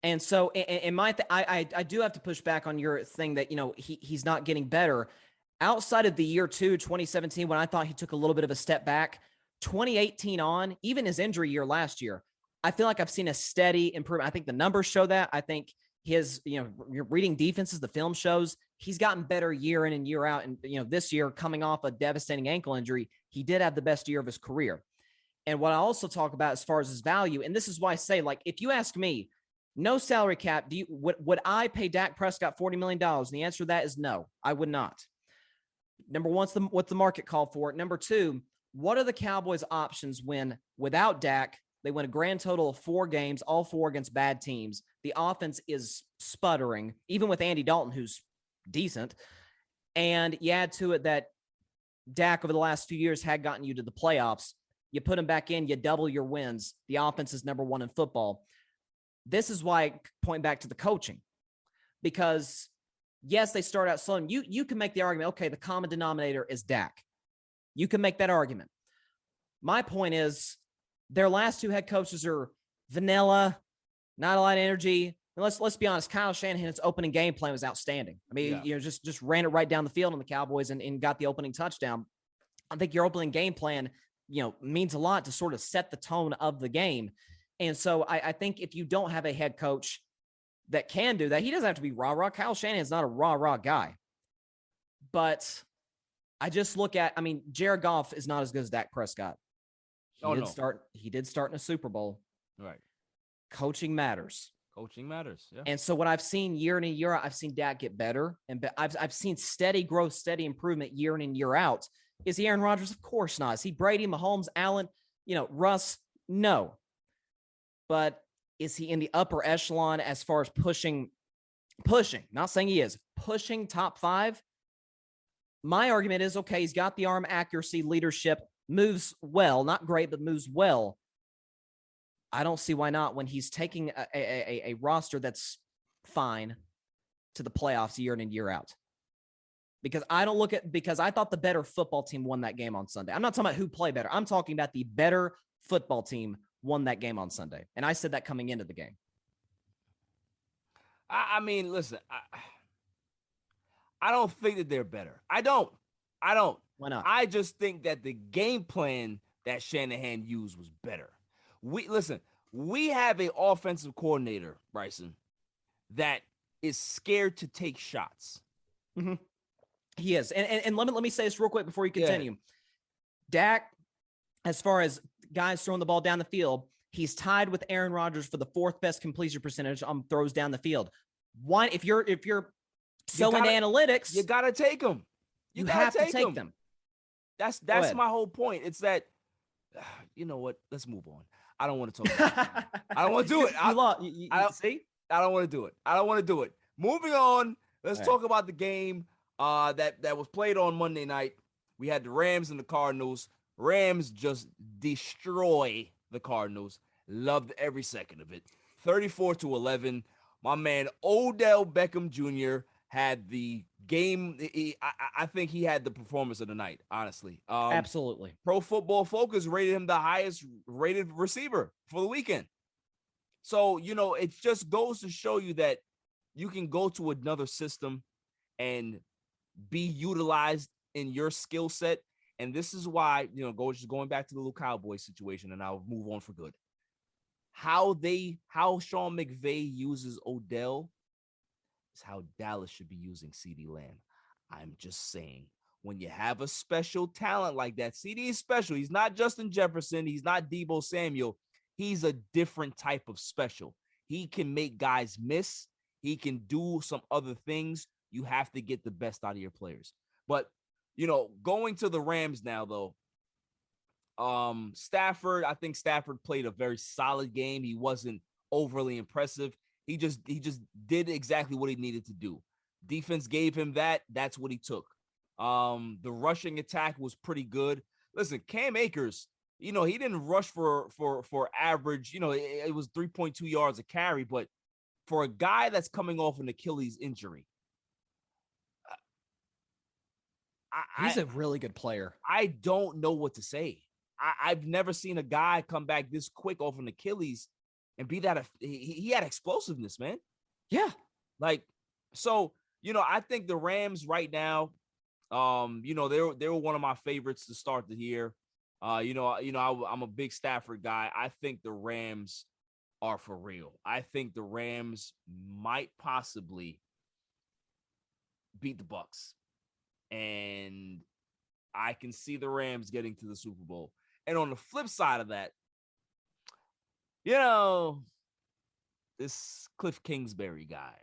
And so, I do have to push back on your thing that, he's not getting better. Outside of the year 2, 2017, when I thought he took a little bit of a step back, 2018 on, even his injury year last year, I feel like I've seen a steady improvement. I think the numbers show that. I think his, you're reading defenses, the film shows he's gotten better year in and year out. And, this year coming off a devastating ankle injury, he did have the best year of his career. And what I also talk about as far as his value, and this is why I say, like, if you ask me, no salary cap, would I pay Dak Prescott $40 million? And the answer to that is no, I would not. Number one, what's the market call for? Number two, what are the Cowboys' options when, without Dak, they win a grand total of 4 games, all 4 against bad teams? The offense is sputtering, even with Andy Dalton, who's decent. And you add to it that Dak over the last few years had gotten you to the playoffs. You put him back in, you double your wins. The offense is number one in football. This is why I point back to the coaching. Because, yes, they start out slow. And you can make the argument, okay, the common denominator is Dak. You can make that argument. My point is their last two head coaches are vanilla, not a lot of energy. And let's be honest, Kyle Shanahan's opening game plan was outstanding. I mean, just ran it right down the field on the Cowboys and got the opening touchdown. I think your opening game plan, means a lot to sort of set the tone of the game. And so I think if you don't have a head coach that can do that, he doesn't have to be rah-rah. Kyle Shanahan's not a rah-rah guy. But I just look at, Jared Goff is not as good as Dak Prescott. He did start in a Super Bowl. Right. Coaching matters. Coaching matters. Yeah. And so what I've seen year in and year out, I've seen Dak get better, and I've seen steady growth, steady improvement year in and year out. Is he Aaron Rodgers? Of course not. Is he Brady, Mahomes, Allen, Russ? No. But is he in the upper echelon as far as pushing, not saying he is, pushing top 5? My argument is, okay, he's got the arm accuracy, leadership, moves well, not great, but moves well. I don't see why not when he's taking a roster that's fine to the playoffs year in and year out. Because I thought the better football team won that game on Sunday. I'm not talking about who played better. I'm talking about the better football team won that game on Sunday. And I said that coming into the game. Listen, I don't think that they're better. I don't. Why not? I just think that the game plan that Shanahan used was better. We have an offensive coordinator, Bryson, that is scared to take shots. Mm-hmm. He is. And let me say this real quick before you continue. Yeah. Dak, as far as guys throwing the ball down the field, he's tied with Aaron Rodgers for the 4th best completion percentage on throws down the field. One, if you're so into analytics, you gotta take them. You have to take them. That's my whole point. It's that, you know what? Let's move on. I don't want to talk about it. I don't want to do it. I don't want to do it. I don't want to do it. Moving on. Let's talk about the game that was played on Monday night. We had the Rams and the Cardinals. Rams just destroy the Cardinals. Loved every second of it. 34-11. My man Odell Beckham Jr. had the game. I think he had the performance of the night, honestly. Absolutely. Pro Football Focus rated him the highest rated receiver for the weekend. So, it just goes to show you that you can go to another system and be utilized in your skill set. And this is why, going back to the little Cowboys situation, and I'll move on for good. How Sean McVay uses Odell is how Dallas should be using CeeDee Lamb. I'm just saying, when you have a special talent like that, CeeDee is special. He's not Justin Jefferson. He's not Deebo Samuel. He's a different type of special. He can make guys miss. He can do some other things. You have to get the best out of your players. But, going to the Rams now, though, Stafford, I think Stafford played a very solid game. He wasn't overly impressive. He just did exactly what he needed to do. Defense gave him that. That's what he took. The rushing attack was pretty good. Listen, Cam Akers, he didn't rush for average. It was 3.2 yards a carry, but for a guy that's coming off an Achilles injury, he's a really good player. I don't know what to say. I've never seen a guy come back this quick off an Achilles and be that. He had explosiveness, man. Yeah. So, I think the Rams right now, they were one of my favorites to start the year. I'm a big Stafford guy. I think the Rams are for real. I think the Rams might possibly beat the Bucs. And I can see the Rams getting to the Super Bowl. And on the flip side of that, this Cliff Kingsbury guy,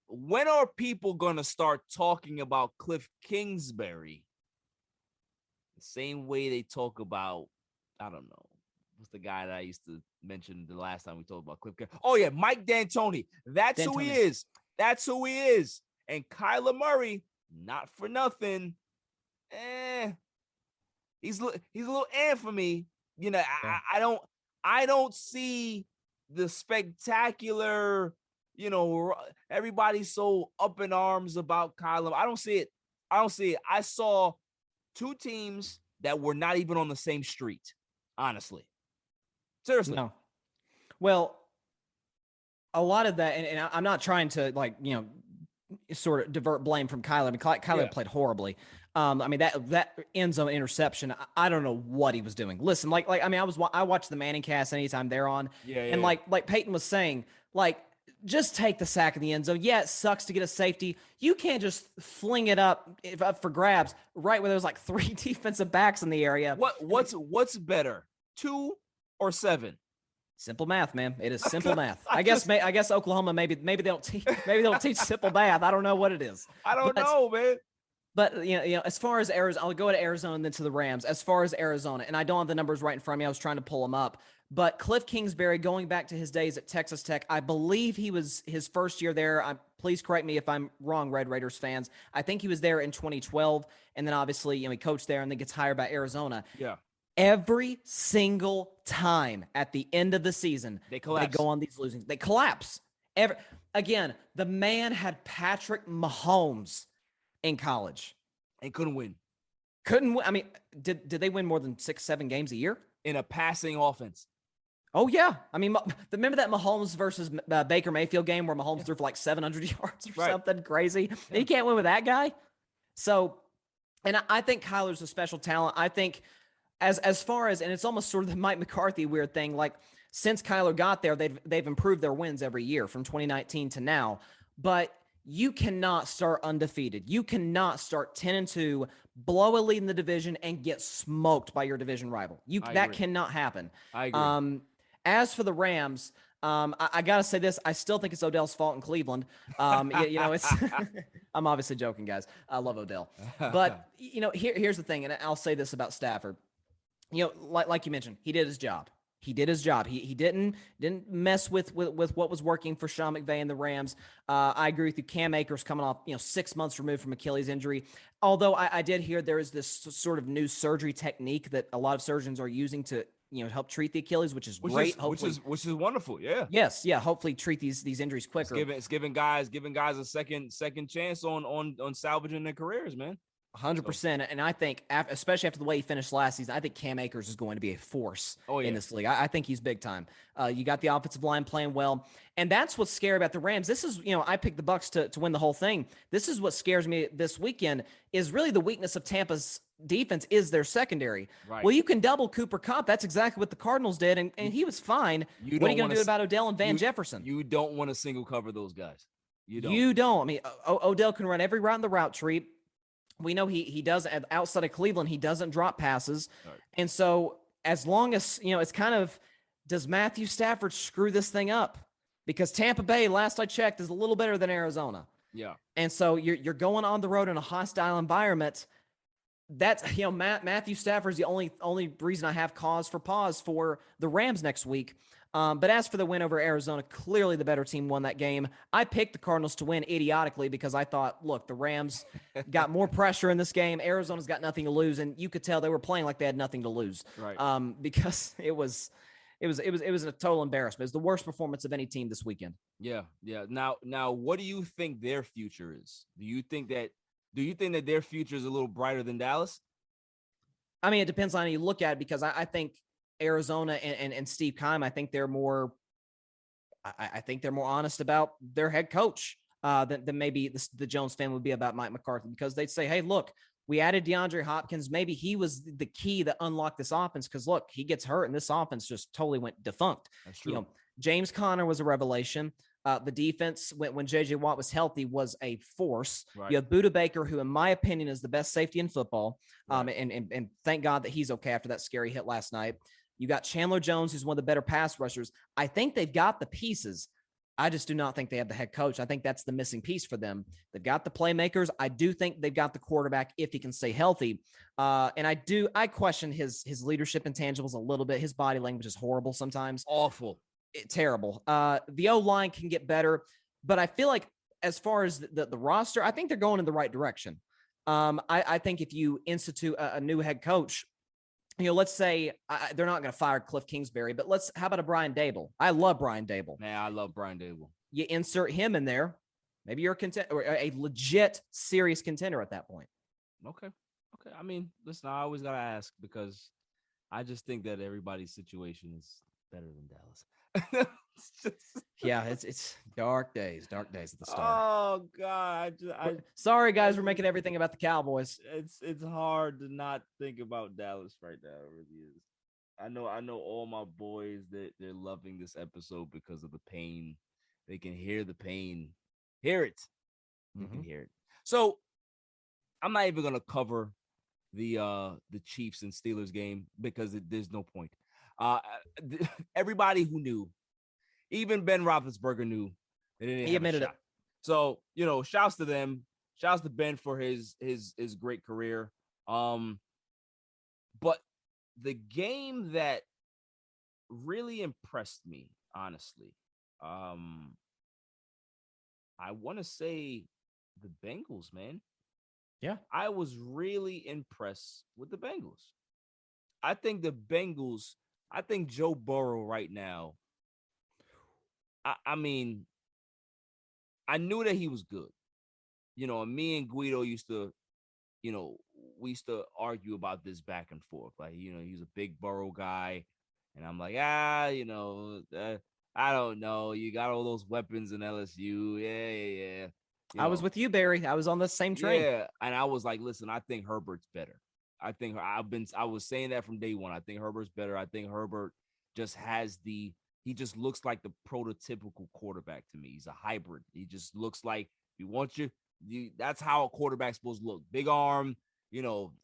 when are people going to start talking about Cliff Kingsbury the same way they talk about, I don't know, what's the guy that I used to mention the last time we talked about Cliff Kingsbury? Oh, yeah, Mike D'Antoni. That's who he is. That's who he is. And Kyler Murray, not for nothing, he's a little for me. You know, I don't see the spectacular. You know, everybody's so up in arms about Kyler. I don't see it. I saw two teams that were not even on the same street. Honestly, seriously. No. Well, a lot of that, and I'm not trying to sort of divert blame from Kyler. I mean, Kyler played horribly. I mean, that end zone interception, I don't know what he was doing. Listen, I watched the Manning cast anytime they're on. And like Peyton was saying, just take the sack in the end zone. Yeah, it sucks to get a safety. You can't just fling it up for grabs right where there's 3 defensive backs in the area. What's better, 2 or 7? Simple math, man. It is simple math. I guess Oklahoma maybe they don't teach simple math. I don't know what it is. I don't know, man. But as far as Arizona, I'll go to Arizona and then to the Rams. As far as Arizona, and I don't have the numbers right in front of me. I was trying to pull them up. But Cliff Kingsbury, going back to his days at Texas Tech, I believe he was his first year there. Please correct me if I'm wrong, Red Raiders fans. I think he was there in 2012, and then obviously he coached there and then gets hired by Arizona. Yeah. Every single time at the end of the season, they collapse. They go on these losing. They collapse. Again, the man had Patrick Mahomes in college and couldn't win. I mean, did they win more than 6-7 games a year in a passing offense? Oh, yeah. I mean, remember that Mahomes versus Baker Mayfield game where Mahomes threw for 700 yards or something crazy? Yeah. You can't win with that guy. So, and I think Kyler's a special talent. I think as far as, and it's almost sort of the Mike McCarthy weird thing, since Kyler got there, they've improved their wins every year from 2019 to now. But you cannot start undefeated. You cannot start 10-2, blow a lead in the division, and get smoked by your division rival. That cannot happen. I agree. As for the Rams, I got to say this. I still think it's Odell's fault in Cleveland. It's I'm obviously joking, guys. I love Odell. But, here's the thing, and I'll say this about Stafford. Like you mentioned, he did his job. He didn't mess with what was working for Sean McVay and the Rams. I agree with you. Cam Akers coming off 6 months removed from Achilles injury. Although I did hear there is this sort of new surgery technique that a lot of surgeons are using to help treat the Achilles, which is great. Which is wonderful. Yeah. Yes. Yeah. Hopefully treat these injuries quicker. It's giving guys a second chance on salvaging their careers, man. 100%. And I think, especially after the way he finished last season, I think Cam Akers is going to be a force in this league. I think he's big time. You got the offensive line playing well. And that's what's scary about the Rams. This is, I picked the Bucs to win the whole thing. This is what scares me this weekend is really the weakness of Tampa's defense is their secondary. Right. Well, you can double Cooper Kupp. That's exactly what the Cardinals did. And he was fine. What are you going to do about Odell and Van Jefferson? You don't want to single cover those guys. You don't. I mean, Odell can run every route in the route tree. We know he does outside of Cleveland. He doesn't drop passes. Right. And so as long as, it's kind of, does Matthew Stafford screw this thing up? Because Tampa Bay, last I checked, is a little better than Arizona. Yeah. And so you're going on the road in a hostile environment. That's, Matthew Stafford's the only reason I have cause for pause for the Rams next week. But as for the win over Arizona, clearly the better team won that game. I picked the Cardinals to win idiotically because I thought, look, the Rams got more pressure in this game. Arizona's got nothing to lose, and you could tell they were playing like they had nothing to lose. Right. Because it was a total embarrassment. It was the worst performance of any team this weekend. Yeah. Now, what do you think their future is? Do you think that their future is a little brighter than Dallas? I mean, it depends on how you look at it because I think Arizona and Steve Keim, I think they're more honest about their head coach than maybe the Jones family would be about Mike McCarthy because they'd say, hey, look, we added DeAndre Hopkins. Maybe he was the key that unlocked this offense because, look, he gets hurt and this offense just totally went defunct. That's true. James Conner was a revelation. The defense, when J.J. Watt was healthy, was a force. Right. You have Budda Baker, who, in my opinion, is the best safety in football. Right. And thank God that he's okay after that scary hit last night. You got Chandler Jones, who's one of the better pass rushers. I think they've got the pieces. I just do not think they have the head coach. I think that's the missing piece for them. They've got the playmakers. I do think they've got the quarterback if he can stay healthy. And I question his leadership intangibles a little bit. His body language is horrible sometimes. Awful. Terrible. The O-line can get better, but I feel like as far as the roster, I think they're going in the right direction. I think if you institute a new head coach, let's say they're not going to fire Cliff Kingsbury, but how about a Brian Dable? I love Brian Dable. Man, I love Brian Dable. You insert him in there, maybe you're a legit, serious contender at that point. Okay. I mean, listen, I always gotta ask because I just think that everybody's situation is better than Dallas. Yeah, it's dark days at the start. Oh God, sorry guys, we're making everything about the Cowboys. It's hard to not think about Dallas right now. It really is. I know all my boys that they're loving this episode because of the pain. They can hear the pain. Hear it. You can hear it. So I'm not even gonna cover the Chiefs and Steelers game because there's no point. Everybody who knew, even Ben Roethlisberger knew they didn't have a shot. So shouts to them. Shouts to Ben for his great career. But the game that really impressed me, honestly, I want to say the Bengals, man. Yeah. I was really impressed with the Bengals. I think Joe Burrow right now, I mean, I knew that he was good. Me and Guido used to, we used to argue about this back and forth. Like, he's a big Burrow guy. And I'm like, I don't know. You got all those weapons in LSU. Yeah. I was with you, Barry. I was on the same train. Yeah. And I was like, listen, I think Herbert's better. I was saying that from day one. I think Herbert's better. I think Herbert just he just looks like the prototypical quarterback to me. He's a hybrid. He just looks like he wants you. That's how a quarterback's supposed to look. Big arm,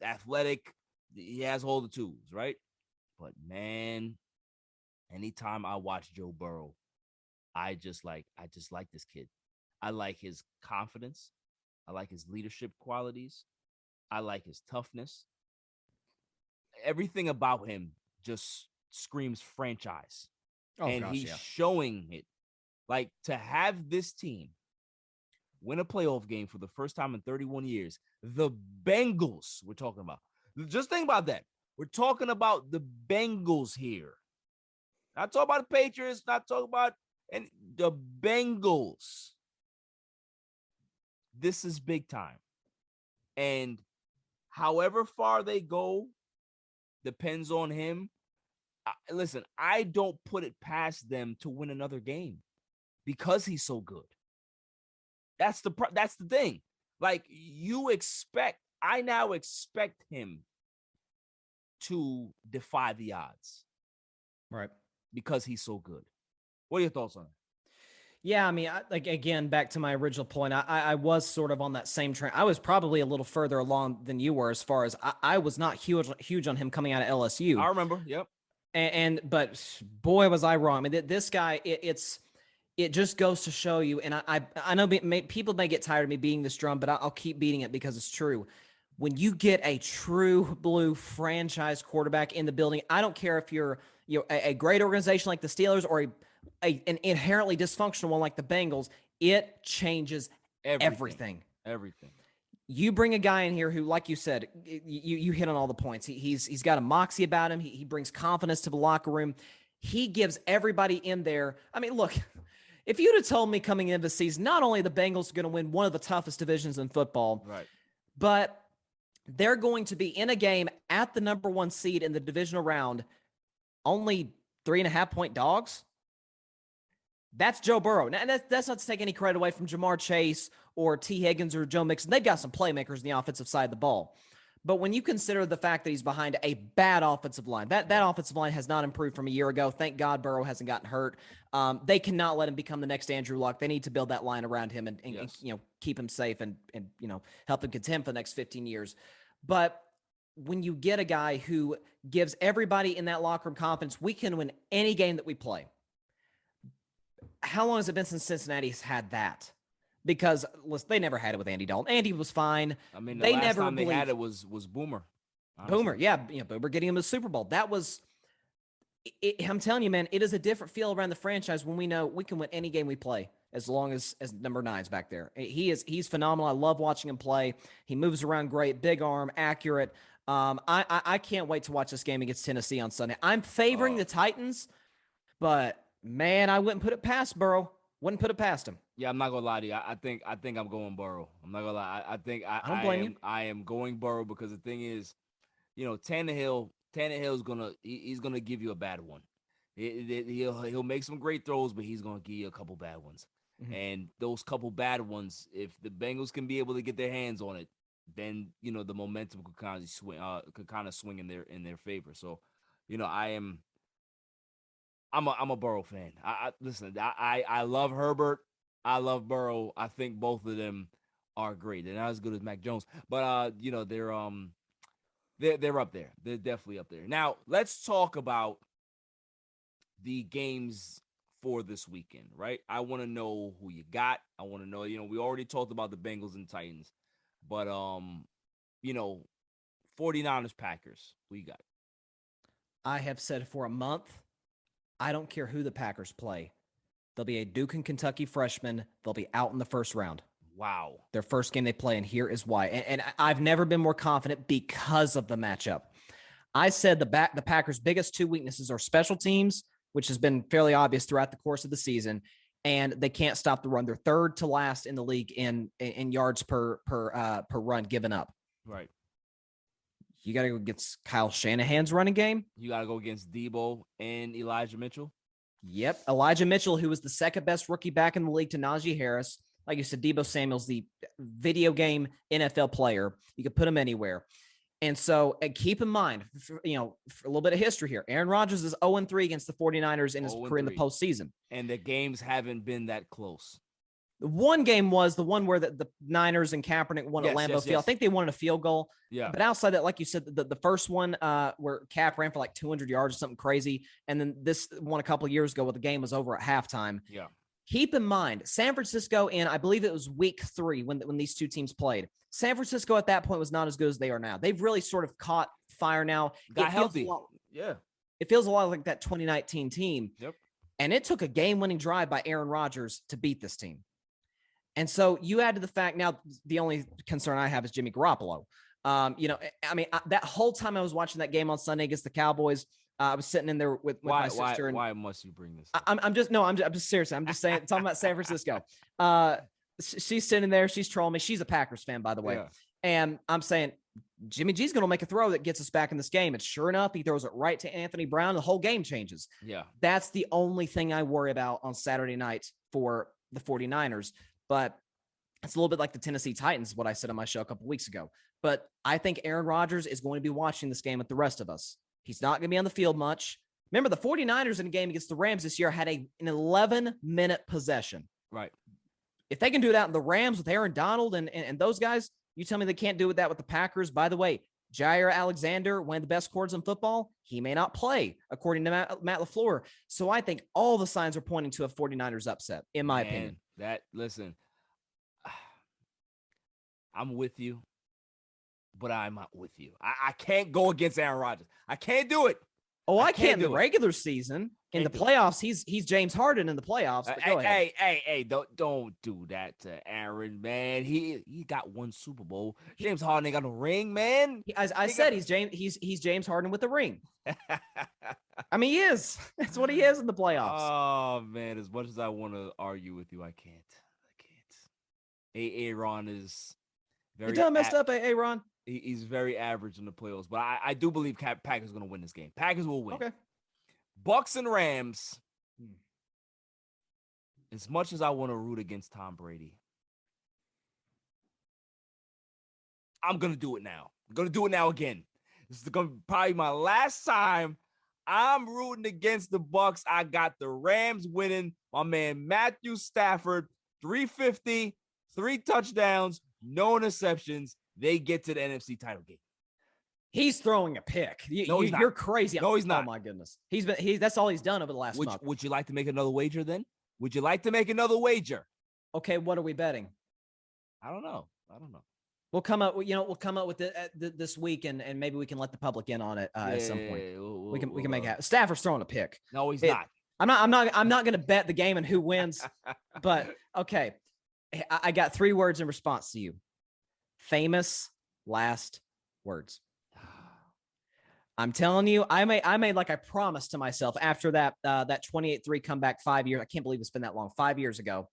athletic. He has all the tools, right? But man, anytime I watch Joe Burrow, I just like this kid. I like his confidence. I like his leadership qualities. I like his toughness. Everything about him just screams franchise. He's showing it. Like, to have this team win a playoff game for the first time in 31 years, the Bengals we're talking about. Just think about that. We're talking about the Bengals here. Not talking about the Patriots, not talking about the Bengals. This is big time. And however far they go depends on him. Listen, I don't put it past them to win another game because he's so good. That's the thing. Like, I now expect him to defy the odds. Right. Because he's so good. What are your thoughts on it? Yeah, I mean, again, back to my original point, I was sort of on that same train. I was probably a little further along than you were as far as I was not huge on him coming out of LSU. I remember, yep. But boy, was I wrong. I mean, this guy, it just goes to show you, and I know people may get tired of me beating this drum, but I'll keep beating it because it's true. When you get a true blue franchise quarterback in the building, I don't care if you're a great organization like the Steelers or an inherently dysfunctional one like the Bengals, it changes everything. You bring a guy in here who, like you said, you hit on all the points. He's got a moxie about him. He brings confidence to the locker room. He gives everybody in there. I mean, look, if you'd have told me coming into the season, not only the Bengals are going to win one of the toughest divisions in football, right, but they're going to be in a game at the number 1 seed in the divisional round, only 3.5-point dogs. That's Joe Burrow. Now, that's not to take any credit away from Jamar Chase or T. Higgins or Joe Mixon. They've got some playmakers in the offensive side of the ball. But when you consider the fact that he's behind a bad offensive line, that offensive line has not improved from a year ago. Thank God Burrow hasn't gotten hurt. They cannot let him become the next Andrew Luck. They need to build that line around him and keep him safe and help him contend for the next 15 years. But when you get a guy who gives everybody in that locker room confidence, we can win any game that we play. How long has it been since Cincinnati's had that? Because they never had it with Andy Dalton. Andy was fine. I mean, the last time they had it was Boomer. Honestly. Boomer, yeah. Boomer getting him to the Super Bowl. That was I'm telling you, man, it is a different feel around the franchise when we know we can win any game we play. as long as number 9's back there. He's phenomenal. I love watching him play. He moves around great, big arm, accurate. I can't wait to watch this game against Tennessee on Sunday. I'm favoring the Titans, but man, I wouldn't put it past Burrow. Wouldn't put it past him. Yeah, I'm not gonna lie to you. I think I'm going Burrow. I'm not gonna lie. I think I don't blame you. I am going Burrow because the thing is, Tannehill's he's gonna give you a bad one. He'll make some great throws, but he's gonna give you a couple bad ones. Mm-hmm. And those couple bad ones, if the Bengals can be able to get their hands on it, then the momentum could kind of swing in their favor. So, I'm a Burrow fan. Listen. I love Herbert. I love Burrow. I think both of them are great. They're not as good as Mac Jones, but they're up there. They're definitely up there. Now let's talk about the games for this weekend, right? I want to know who you got. I want to know. We already talked about the Bengals and Titans, but 49ers Packers. Who you got? I have said for a month, I don't care who the Packers play. They'll be a Duke and Kentucky freshman. They'll be out in the first round. Wow. Their first game they play, and here is why. And I've never been more confident because of the matchup. I said the Packers' biggest two weaknesses are special teams, which has been fairly obvious throughout the course of the season, and they can't stop the run. They're third to last in the league in yards per run given up. Right. You got to go against Kyle Shanahan's running game. You got to go against Debo and Elijah Mitchell. Yep. Elijah Mitchell, who was the second best rookie back in the league to Najee Harris. Like you said, Debo Samuel's the video game NFL player. You could put him anywhere. And so keep in mind, for a little bit of history here, Aaron Rodgers is 0-3 against the 49ers in his career in the postseason. And the games haven't been that close. The one game was the one where the Niners and Kaepernick won at Lambeau Field. I think they wanted a field goal. Yeah. But outside that, like you said, the first one where Cap ran for like 200 yards or something crazy. And then this one a couple of years ago where the game was over at halftime. Yeah. Keep in mind, San Francisco in, I believe it was week 3 when these two teams played. San Francisco at that point was not as good as they are now. They've really sort of caught fire now. Got healthy. Yeah. It feels a lot like that 2019 team. Yep. And it took a game-winning drive by Aaron Rodgers to beat this team. And so you add to the fact now, the only concern I have is Jimmy Garoppolo. That whole time I was watching that game on Sunday against the Cowboys, I was sitting in there with my sister. Why must you bring this up? I'm just serious. I'm just saying, talking about San Francisco. She's sitting there. She's trolling me. She's a Packers fan, by the way. Yeah. And I'm saying, Jimmy G's going to make a throw that gets us back in this game. And sure enough, he throws it right to Anthony Brown. The whole game changes. Yeah. That's the only thing I worry about on Saturday night for the 49ers. But it's a little bit like the Tennessee Titans, what I said on my show a couple weeks ago. But I think Aaron Rodgers is going to be watching this game with the rest of us. He's not going to be on the field much. Remember, the 49ers in a game against the Rams this year had an 11-minute possession. Right. If they can do that in the Rams with Aaron Donald and those guys, you tell me they can't do that with the Packers. By the way, Jair Alexander, one of the best corners in football, he may not play, according to Matt LaFleur. So I think all the signs are pointing to a 49ers upset, in my opinion. Listen, I'm with you, but I'm not with you. I can't go against Aaron Rodgers. I can't do it. Oh, I can't in the regular season. In the playoffs, he's James Harden in the playoffs. But go ahead. Hey, don't do that to Aaron, man. He got one Super Bowl. James Harden ain't got no ring, man. I said he's James Harden with a ring. I mean, he is. That's what he is in the playoffs. Oh man, as much as I want to argue with you, I can't. Aaron is very. You done messed up, Aaron. He's very average in the playoffs, but I do believe Packers are going to win this game. Packers will win. Okay. Bucks and Rams. As much as I want to root against Tom Brady, I'm going to do it now. I'm going to do it now again. This is going to be probably my last time I'm rooting against the Bucks. I got the Rams winning. My man Matthew Stafford, 350, 3 touchdowns, no interceptions. They get to the NFC title game. He's throwing a pick. You're crazy. No, he's not. Oh my goodness. That's all he's done over the last month. Would you like to make another wager then? Would you like to make another wager? Okay, what are we betting? I don't know. We'll come up with it this week, and maybe we can let the public in on it at some point. We can make it happen. Stafford's throwing a pick. No, he's not. I'm not going to bet the game and who wins. But okay, I got 3 words in response to you. Famous last words. I'm telling you, I made like I promised to myself after that 28-3 comeback 5 years. I can't believe it's been that long. 5 years ago,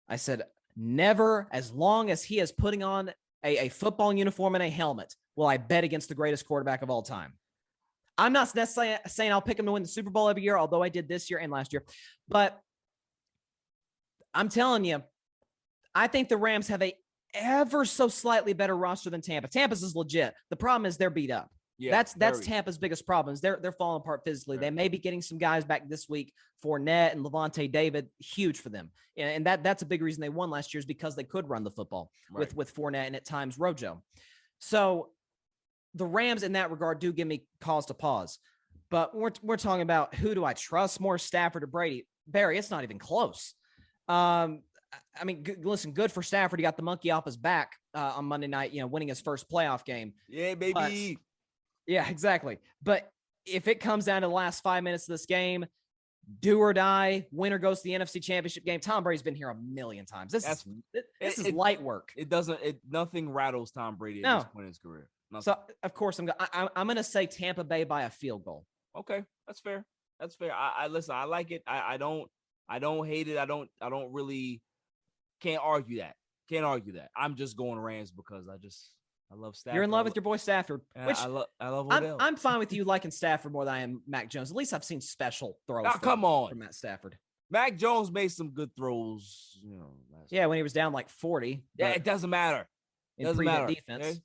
I said, never, as long as he is putting on a football uniform and a helmet, will I bet against the greatest quarterback of all time. I'm not necessarily saying I'll pick him to win the Super Bowl every year, although I did this year and last year. But I'm telling you, I think the Rams have a ever so slightly better roster than Tampa. Tampa's is legit. The problem is they're beat up. Yeah, that's Tampa's biggest problem. They're falling apart physically. Right. They may be getting some guys back this week. Fournette and Levante David, huge for them. And that's a big reason they won last year is because they could run the football with Fournette and at times Rojo. So the Rams in that regard do give me cause to pause. But we're talking about who do I trust more, Stafford or Brady? Barry, it's not even close. I mean, listen, good for Stafford. He got the monkey off his back on Monday night, winning his first playoff game. Yeah, baby. Yeah, exactly. But if it comes down to the last 5 minutes of this game, do or die, winner goes to the NFC Championship game. Tom Brady's been here a million times. This is light work. Nothing rattles Tom Brady at this point in his career. Nothing. So of course I'm going to say Tampa Bay by a field goal. Okay, that's fair. That's fair. I listen. I like it. I don't hate it. I don't really can't argue that. I'm just going Rams because I love Stafford. You're in love with your boy Stafford. Which I love Odell. I'm fine with you liking Stafford more than I am Mac Jones. At least I've seen special throws. Come on, from Matt Stafford. Mac Jones made some good throws. When he was down like 40. Yeah, it doesn't matter. It doesn't matter. Defense. Okay?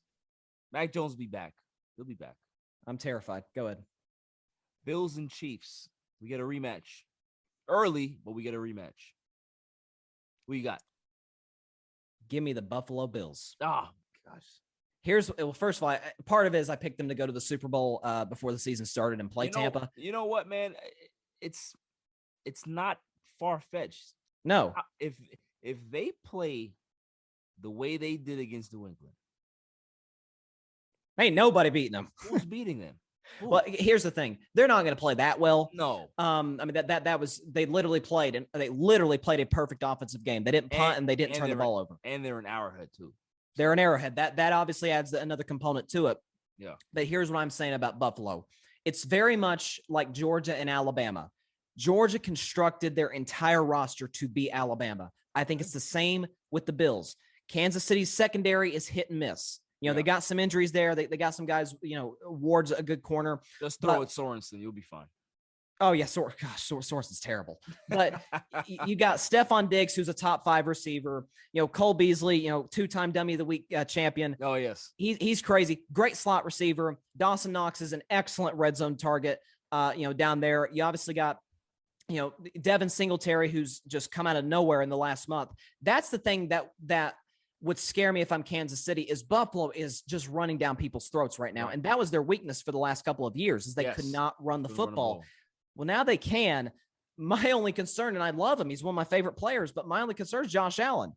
Mac Jones will be back. He'll be back. I'm terrified. Go ahead. Bills and Chiefs. We get a rematch. Early, but we get a rematch. Who you got? Give me the Buffalo Bills. Oh, gosh. First of all, part of it is I picked them to go to the Super Bowl before the season started and play Tampa. You know what, man? It's not far-fetched. No. If they play the way they did against New England, ain't nobody beating them. Who's beating them? Well, here's the thing. They're not going to play that well. No. I mean, that was, they literally played a perfect offensive game. They didn't punt and they didn't turn the ball over. And they're an Arrowhead too. They're an Arrowhead. That obviously adds another component to it. Yeah. But here's what I'm saying about Buffalo. It's very much like Georgia and Alabama. Georgia constructed their entire roster to be Alabama. I think it's the same with the Bills. Kansas City's secondary is hit and miss. They got some injuries there. They got some guys, Ward's a good corner. Just throw it Sorensen. You'll be fine. Oh, yeah. Sorensen's terrible. But you got Stephon Diggs, who's a top 5 receiver. Cole Beasley, 2-time Dummy of the Week champion. Oh, yes. He's crazy. Great slot receiver. Dawson Knox is an excellent red zone target, down there. You obviously got, Devin Singletary, who's just come out of nowhere in the last month. That's the thing that would scare me if I'm Kansas City is Buffalo is just running down people's throats right now. And that was their weakness for the last couple of years is they could not run the football. Well, now they can. My only concern, and I love him, he's one of my favorite players, but my only concern is Josh Allen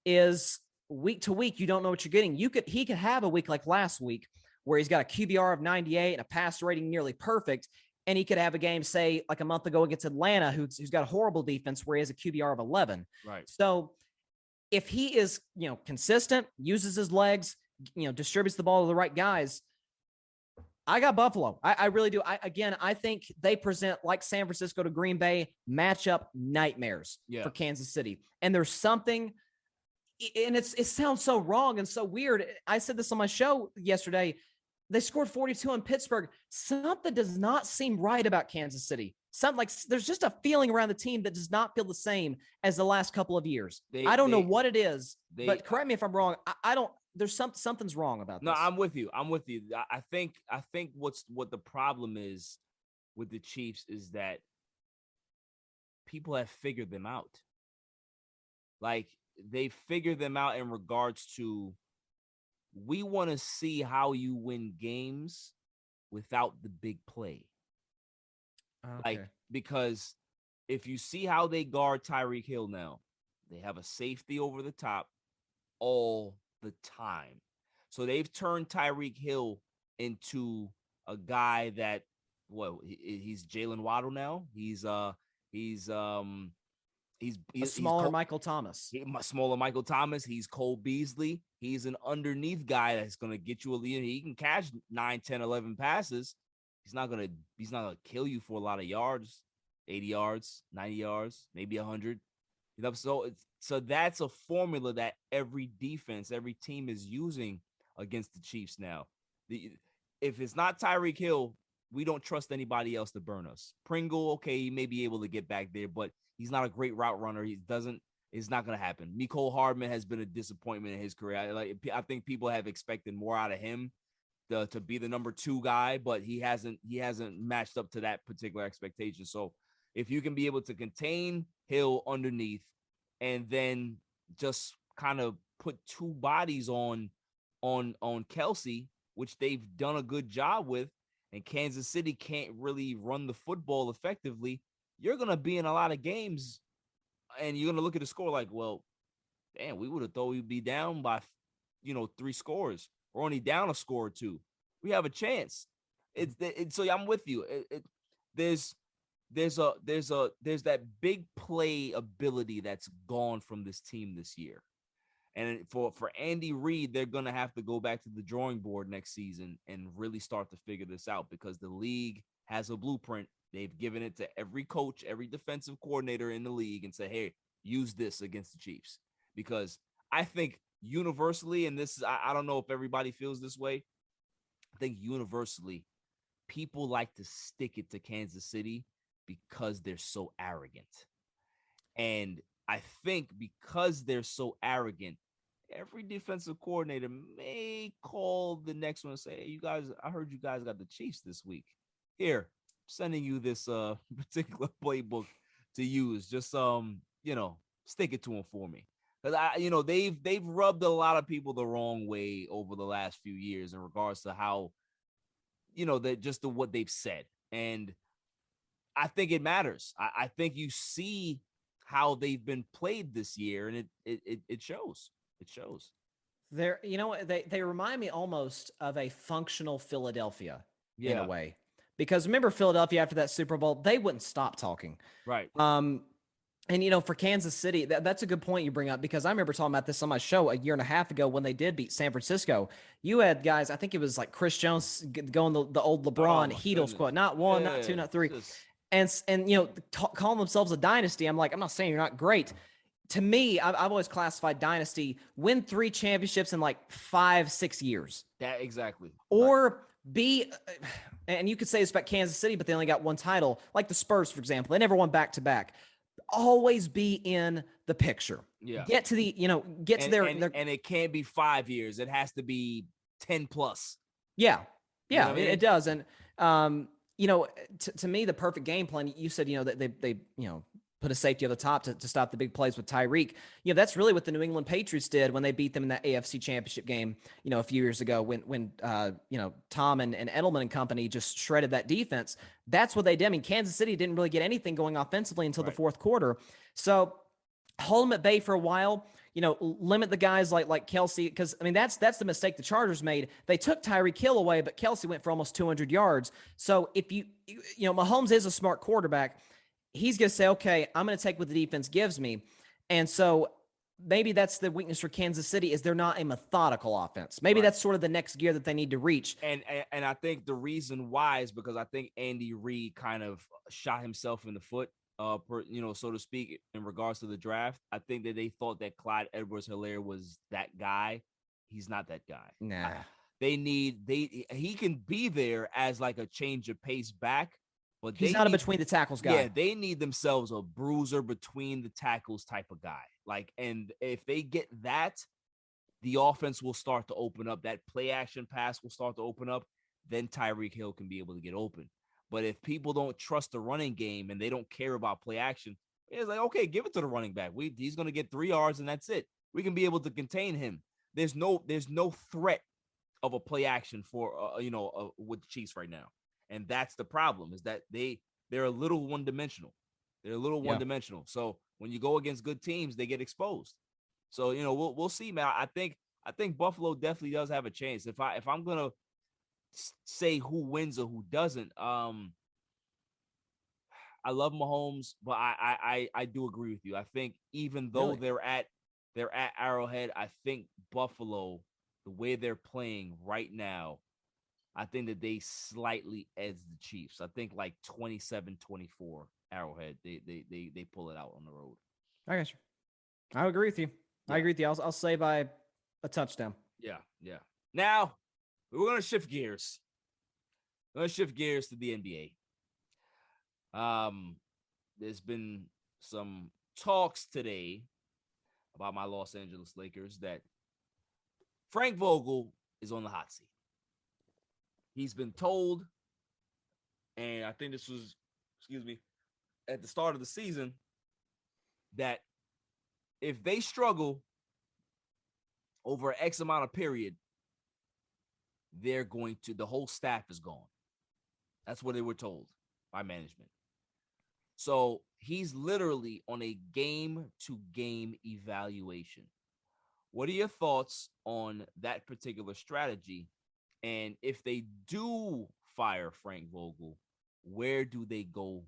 is week to week. You don't know what you're getting. He could have a week like last week where he's got a QBR of 98 and a pass rating nearly perfect. And he could have a game, say like a month ago against Atlanta, who's got a horrible defense where he has a QBR of 11. Right. So if he is, consistent, uses his legs, distributes the ball to the right guys, I got Buffalo. I really do. I think they present like San Francisco to Green Bay matchup nightmares for Kansas City. And there's something, and it sounds so wrong and so weird. I said this on my show yesterday. They scored 42 in Pittsburgh. Something does not seem right about Kansas City. There's just a feeling around the team that does not feel the same as the last couple of years. I don't know what it is, but correct me if I'm wrong. I don't. There's something's wrong about this. No, I'm with you. I think what the problem is with the Chiefs is that people have figured them out. Like they figured them out in regards to we want to see how you win games without the big play. Okay. Because if you see how they guard Tyreek Hill now, they have a safety over the top all the time. So they've turned Tyreek Hill into a guy that, he's Jalen Waddle now. He's He's a smaller Michael Thomas. Smaller Michael Thomas. He's Cole Beasley. He's an underneath guy that's going to get you a lead. He can catch 9, 10, 11 passes. He's not going to kill you for a lot of yards, 80 yards, 90 yards, maybe 100. You know, so that's a formula that every defense, every team is using against the Chiefs now. If it's not Tyreek Hill, we don't trust anybody else to burn us. Pringle, okay, he may be able to get back there, but he's not a great route runner. It's not going to happen. Mecole Hardman has been a disappointment in his career. I think people have expected more out of him to be the number 2 guy, but he hasn't matched up to that particular expectation. So if you can be able to contain Hill underneath and then just kind of put 2 bodies on Kelce, which they've done a good job with, and Kansas City can't really run the football effectively, you're going to be in a lot of games and you're going to look at the score like, well, damn, we would have thought we'd be down by, 3 scores. We're only down a score or 2. We have a chance. So I'm with you. There's that big play ability that's gone from this team this year. And for Andy Reid, they're going to have to go back to the drawing board next season and really start to figure this out, because the league has a blueprint. They've given it to every coach, every defensive coordinator in the league and say, hey, use this against the Chiefs. Because I think universally, and this is, I don't know if everybody feels this way, I think universally people like to stick it to Kansas City because they're so arrogant. And I think because they're so arrogant, every defensive coordinator may call the next one and say, hey, you guys, I heard you guys got the Chiefs this week. Here, I'm sending you this particular playbook to use. Just stick it to them for me. Because they've rubbed a lot of people the wrong way over the last few years in regards to how, what they've said. And I think it matters. I think you see how they've been played this year, and it shows. It shows. They remind me almost of a functional Philadelphia in a way, because remember Philadelphia after that Super Bowl, they wouldn't stop talking. Right. And for Kansas City, that's a good point you bring up, because I remember talking about this on my show a year and a half ago when they did beat San Francisco. You had guys, I think it was like Chris Jones going the old LeBron Heedle squad, not 1, not 2, not 3. And calling themselves a dynasty. I'm like, I'm not saying you're not great. To me, I've always classified dynasty, win 3 championships in like 5-6 years. That exactly. Or be, and you could say this about Kansas City, but they only got 1 title, like the Spurs, for example. They never won back-to-back. Always be in the picture. Yeah. Get to the, get to their, and it can't be 5 years. It has to be 10 plus. Yeah. Yeah, You know what I mean? it does. And, to me, the perfect game plan, you said, that they put a safety on the top to stop the big plays with Tyreek. That's really what the New England Patriots did when they beat them in that AFC Championship game, a few years ago when Tom and Edelman and company just shredded that defense. That's what they did. I mean, Kansas City didn't really get anything going offensively until the fourth quarter. So hold them at bay for a while, limit the guys like Kelce, because, I mean, that's the mistake the Chargers made. They took Tyreek Hill away, but Kelce went for almost 200 yards. So if Mahomes is a smart quarterback, he's going to say, okay, I'm going to take what the defense gives me. And so maybe that's the weakness for Kansas City, is they're not a methodical offense. Maybe that's sort of the next gear that they need to reach. And I think the reason why is because I think Andy Reid kind of shot himself in the foot, so to speak, in regards to the draft. I think that they thought that Clyde Edwards-Helaire was that guy. He's not that guy. Nah. He can be there as like a change of pace back, but he's not a between the tackles guy. Yeah, they need themselves a bruiser between the tackles type of guy. And if they get that, the offense will start to open up. That play action pass will start to open up. Then Tyreek Hill can be able to get open. But if people don't trust the running game and they don't care about play action, it's like, okay, give it to the running back. He's going to get 3 yards and that's it. We can be able to contain him. There's no threat of a play action for with the Chiefs right now. And that's the problem, is that they're a little one-dimensional. One-dimensional. So when you go against good teams, they get exposed. So, we'll see, man. I think Buffalo definitely does have a chance. If I'm going to say who wins or who doesn't, I love Mahomes, but I do agree with you. I think even though they're at Arrowhead, I think Buffalo, the way they're playing right now, I think that they slightly edge the Chiefs. I think like 27-24 Arrowhead. They pull it out on the road. I got you. I agree with you. Yeah. I agree with you. I'll say by a touchdown. Yeah. Now we're gonna shift gears. We're gonna shift gears to the NBA. There's been some talks today about my Los Angeles Lakers that Frank Vogel is on the hot seat. He's been told, and I think this was, at the start of the season, that if they struggle over X amount of period, the whole staff is gone. That's what they were told by management. So he's literally on a game-to-game evaluation. What are your thoughts on that particular strategy? And if they do fire Frank Vogel, where do they go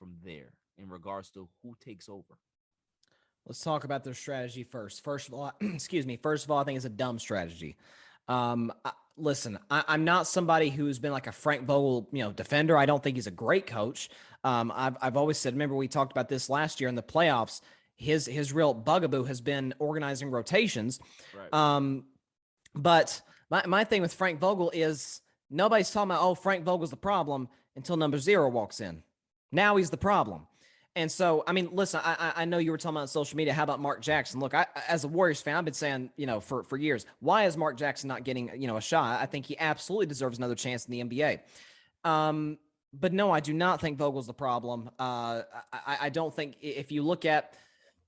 from there in regards to who takes over? Let's talk about their strategy first. First of all, I think it's a dumb strategy. Listen, I'm not somebody who's been like a Frank Vogel, defender. I don't think he's a great coach. I've always said, remember we talked about this last year in the playoffs, his real bugaboo has been organizing rotations. Right. But my thing with Frank Vogel is nobody's talking about, Frank Vogel's the problem until number 0 walks in. Now he's the problem. And so, I mean, listen, I know you were talking about social media. How about Mark Jackson? Look, as a Warriors fan, I've been saying, for years, why is Mark Jackson not getting, a shot? I think he absolutely deserves another chance in the NBA. But no, I do not think Vogel's the problem. I don't think, if you look at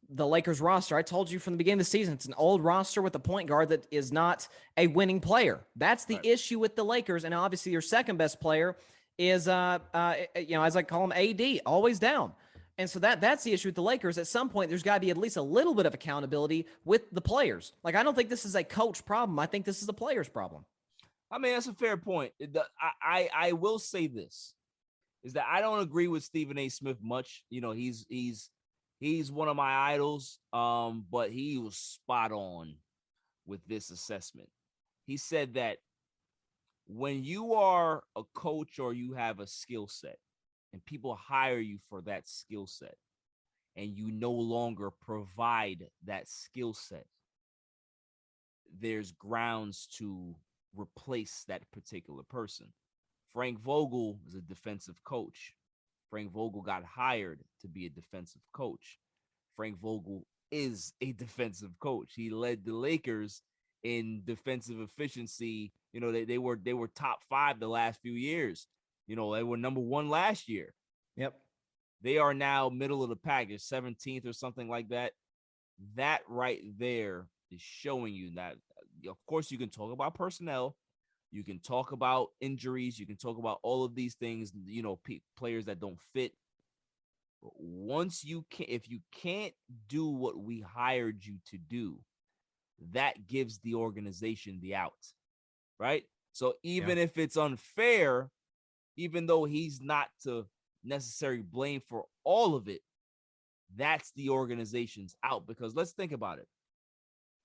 the Lakers roster, I told you from the beginning of the season, it's an old roster with a point guard that is not a winning player. That's the issue with the Lakers. And obviously your second best player is, as I call him, AD, always down. And so that's the issue with the Lakers. At some point, there's got to be at least a little bit of accountability with the players. Like, I don't think this is a coach problem. I think this is a player's problem. I mean, that's a fair point. I will say this, is that I don't agree with Stephen A. Smith much. He's one of my idols, but he was spot on with this assessment. He said that when you are a coach or you have a skill set, and people hire you for that skill set, and you no longer provide that skill set, there's grounds to replace that particular person. Frank Vogel is a defensive coach. Frank Vogel got hired to be a defensive coach. Frank Vogel is a defensive coach. He led the Lakers in defensive efficiency. They were top 5 the last few years. They were number 1 last year. Yep. They are now middle of the pack. They're 17th or something like that. That right there is showing you that, of course, you can talk about personnel. You can talk about injuries. You can talk about all of these things, players that don't fit. But if you can't do what we hired you to do, that gives the organization the out, right? So even if it's unfair, even though he's not to necessarily blame for all of it, that's the organization's out. Because let's think about it.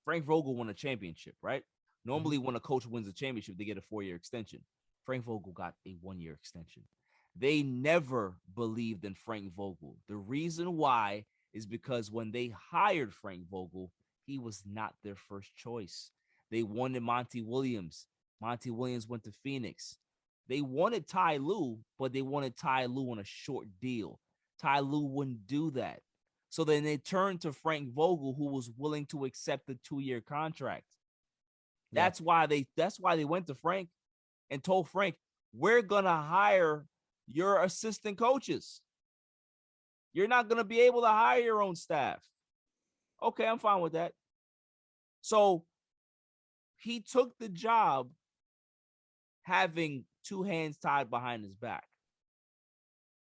Frank Vogel won a championship, right? Normally when a coach wins a championship, they get a 4-year extension. Frank Vogel got a 1-year extension. They never believed in Frank Vogel. The reason why is because when they hired Frank Vogel, he was not their first choice. They wanted Monty Williams. Monty Williams went to Phoenix. They wanted Ty Lue, but they wanted Ty Lue on a short deal. Ty Lue wouldn't do that. So then they turned to Frank Vogel, who was willing to accept the 2-year contract. That's why they went to Frank and told Frank, we're going to hire your assistant coaches. You're not going to be able to hire your own staff. Okay, I'm fine with that. So he took the job having 2 hands tied behind his back.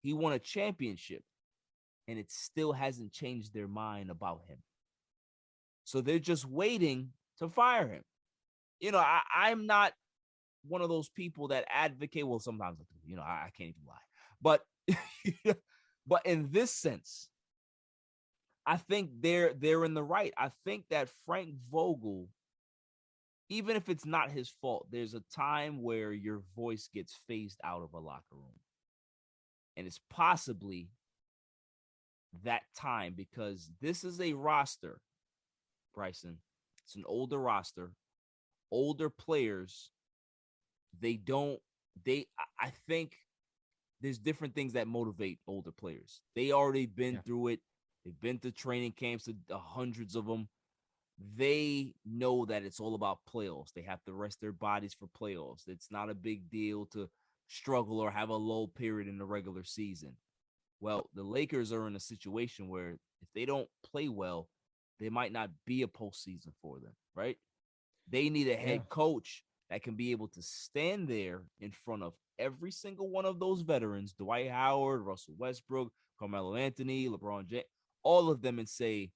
He won a championship, and it still hasn't changed their mind about him. So they're just waiting to fire him. I'm not one of those people that advocate. Well, sometimes I do. I can't even lie. But But in this sense, I think they're in the right. I think that Frank Vogel, even if it's not his fault, there's a time where your voice gets phased out of a locker room. And it's possibly that time because this is a roster, Bryson. It's an older roster, older players. I think there's different things that motivate older players. They already been through it. They've been to training camps, hundreds of them. They know that it's all about playoffs. They have to rest their bodies for playoffs. It's not a big deal to struggle or have a low period in the regular season. Well, the Lakers are in a situation where if they don't play well, they might not be a postseason for them, right? They need a head coach that can be able to stand there in front of every single one of those veterans, Dwight Howard, Russell Westbrook, Carmelo Anthony, LeBron James, all of them, and say,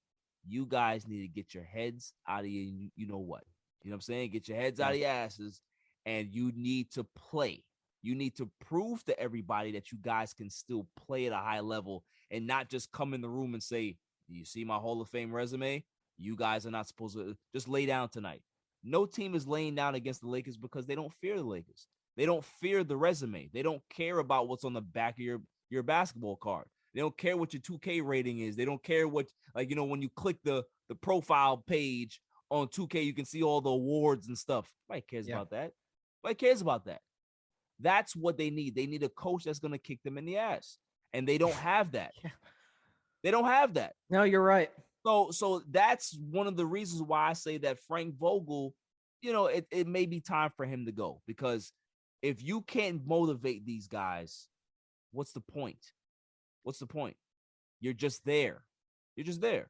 you guys need to get your heads out of you know what? You know what I'm saying? Get your heads out of your asses, and you need to play. You need to prove to everybody that you guys can still play at a high level and not just come in the room and say, do you see my Hall of Fame resume? You guys are not supposed to just lay down tonight. No team is laying down against the Lakers because they don't fear the Lakers. They don't fear the resume. They don't care about what's on the back of your basketball card. They don't care what your 2K rating is. They don't care what, when you click the profile page on 2K, you can see all the awards and stuff. Nobody cares about that. Nobody cares about that. That's what they need. They need a coach that's going to kick them in the ass. And they don't have that. They don't have that. No, you're right. So that's one of the reasons why I say that Frank Vogel, it may be time for him to go. Because if you can't motivate these guys, what's the point? What's the point? You're just there. You're just there.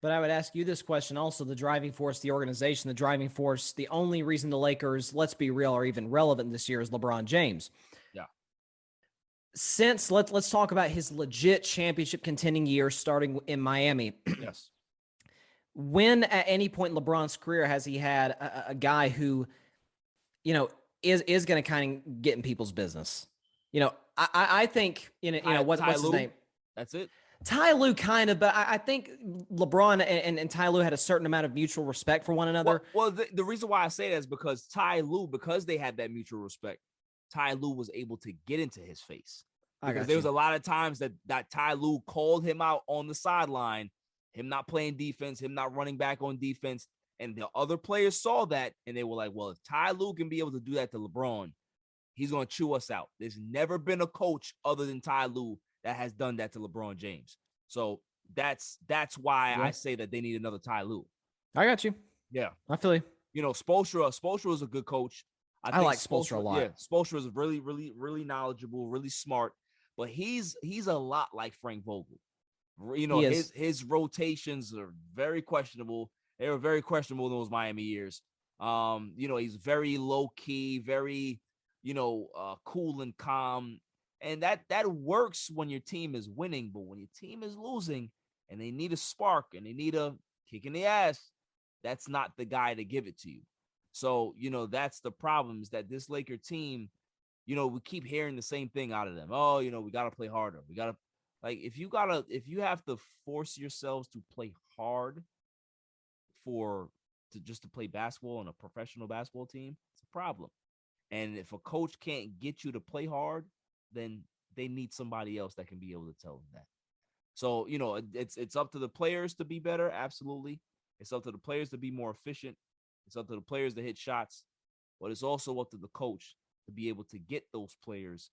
But I would ask you this question also, the driving force, the organization, the driving force, the only reason the Lakers, let's be real, are even relevant this year is LeBron James. Yeah. Since, let's talk about his legit championship contending year starting in Miami. Yes. When at any point in LeBron's career has he had a guy who, is going to kind of get in people's business? I think, what's his name? That's it. Ty Lue kind of, but I think LeBron and Ty Lue had a certain amount of mutual respect for one another. Well, the reason why I say that is because Ty Lue, because they had that mutual respect, Ty Lue was able to get into his face. Because there was a lot of times that Ty Lue called him out on the sideline, him not playing defense, him not running back on defense. And the other players saw that, and they were like, well, if Ty Lue can be able to do that to LeBron, he's going to chew us out. There's never been a coach other than Ty Lue that has done that to LeBron James. So that's why I say that they need another Ty Lue. I got you. Yeah. I feel you. Spoelstra is a good coach. I like Spoelstra a lot. Yeah, Spoelstra is really, really, really knowledgeable, really smart, but he's a lot like Frank Vogel. His rotations are very questionable. They were very questionable in those Miami years. He's very low key, very, cool and calm. And that works when your team is winning, but when your team is losing and they need a spark and they need a kick in the ass, that's not the guy to give it to you. So, that's the problem, is that this Laker team, we keep hearing the same thing out of them. Oh, we got to play harder. We got to, if you have to force yourselves to play hard to play basketball on a professional basketball team, it's a problem. And if a coach can't get you to play hard, then they need somebody else that can be able to tell them that. So, it's up to the players to be better. Absolutely. It's up to the players to be more efficient. It's up to the players to hit shots, but it's also up to the coach to be able to get those players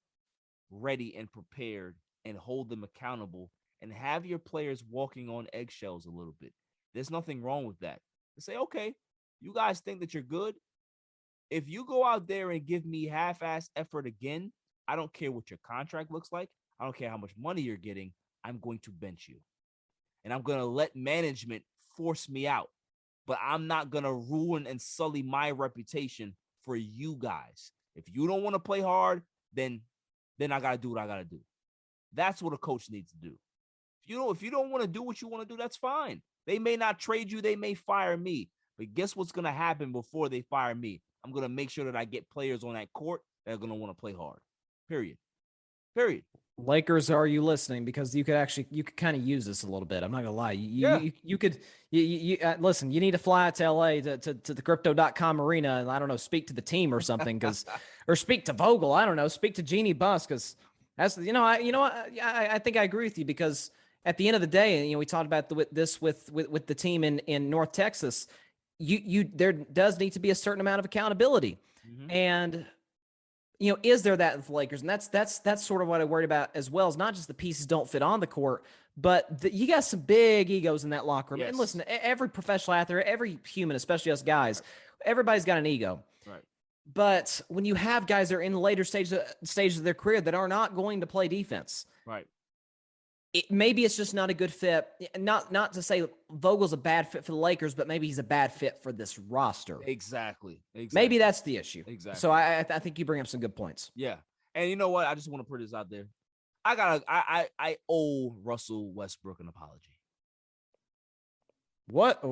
ready and prepared and hold them accountable and have your players walking on eggshells a little bit. There's nothing wrong with that. To say, okay, you guys think that you're good. If you go out there and give me half-ass effort again, I don't care what your contract looks like. I don't care how much money you're getting. I'm going to bench you. And I'm going to let management force me out. But I'm not going to ruin and sully my reputation for you guys. If you don't want to play hard, then I got to do what I got to do. That's what a coach needs to do. If you don't want to do what you want to do, that's fine. They may not trade you. They may fire me. But guess what's going to happen before they fire me? I'm going to make sure that I get players on that court that are going to want to play hard. Period. Lakers, are you listening? Because you could kind of use this a little bit. I'm not gonna lie. You could listen. You need to fly out to LA to the crypto.com arena and I don't know, speak to the team or something or speak to Vogel. I don't know, speak to Jeannie Buss because that's I think I agree with you because at the end of the day, we talked about with the team in North Texas. There does need to be a certain amount of accountability, and. Is there that with the Lakers? And that's sort of what I worried about as well. Is not just the pieces don't fit on the court, but you got some big egos in that locker room. Yes. And listen, every professional out there, every human, especially us guys, everybody's got an ego. Right. But when you have guys that are in the later stages of their career that are not going to play defense, right? Maybe it's just not a good fit. Not to say Vogel's a bad fit for the Lakers, but maybe he's a bad fit for this roster. Exactly. Maybe that's the issue. Exactly. So I think you bring up some good points. Yeah. And you know what? I just want to put this out there. I owe Russell Westbrook an apology. What?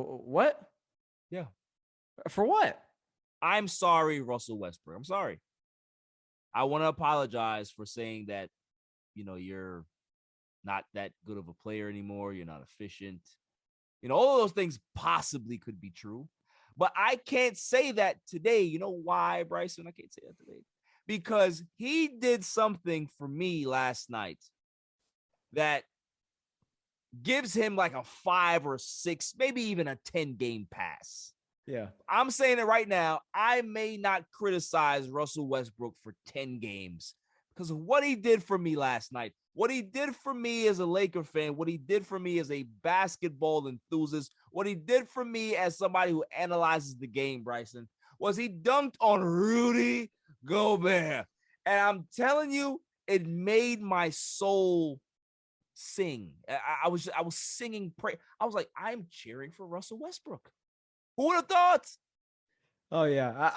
Yeah. For what? I'm sorry, Russell Westbrook. I'm sorry. I want to apologize for saying that, you're not that good of a player anymore. You're not efficient. All of those things possibly could be true, but I can't say that today. You know why, Bryson? I can't say that today because he did something for me last night that gives him like a 5 or 6, maybe even a 10 game pass. Yeah. I'm saying it right now. I may not criticize Russell Westbrook for 10 games because of what he did for me last night. What he did for me as a Laker fan, what he did for me as a basketball enthusiast, what he did for me as somebody who analyzes the game, Bryson, was he dunked on Rudy Gobert. And I'm telling you, it made my soul sing. I was singing praise. I was like, I'm cheering for Russell Westbrook. Who would have thought? Oh yeah,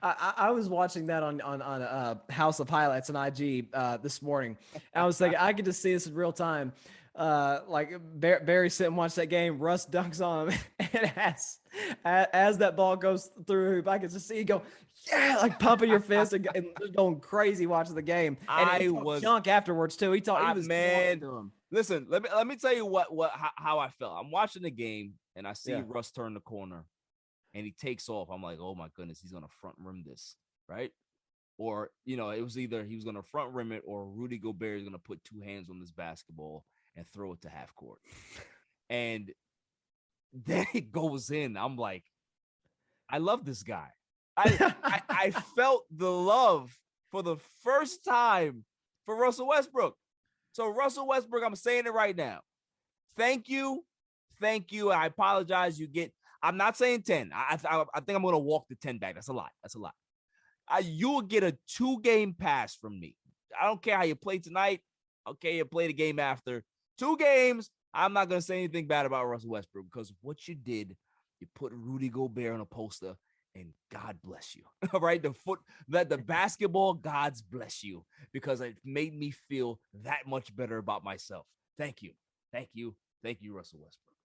I was watching that on House of Highlights on IG this morning. I was thinking I could just see this in real time. Like Barry sit and watch that game. Russ dunks on him, and as that ball goes through, I could just see you go, yeah, like pumping your fist and just going crazy watching the game. And I was chunk afterwards too. He was man. To him. Listen, let me tell you how I felt. I'm watching the game and I see Russ turn the corner. And he takes off. I'm like, oh my goodness, he's gonna front rim this, right? Or it was either he was gonna front rim it, or Rudy Gobert is gonna put 2 hands on this basketball and throw it to half court. And then it goes in. I'm like, I love this guy. I felt the love for the first time for Russell Westbrook. So Russell Westbrook, I'm saying it right now. Thank you. I apologize. I'm not saying 10. I think I'm going to walk the 10 back. That's a lot. You will get a 2-game pass from me. I don't care how you play tonight. Okay, you play the game after. 2 games, I'm not going to say anything bad about Russell Westbrook because what you did, you put Rudy Gobert on a poster and God bless you. All right, the basketball gods bless you because it made me feel that much better about myself. Thank you, Russell Westbrook.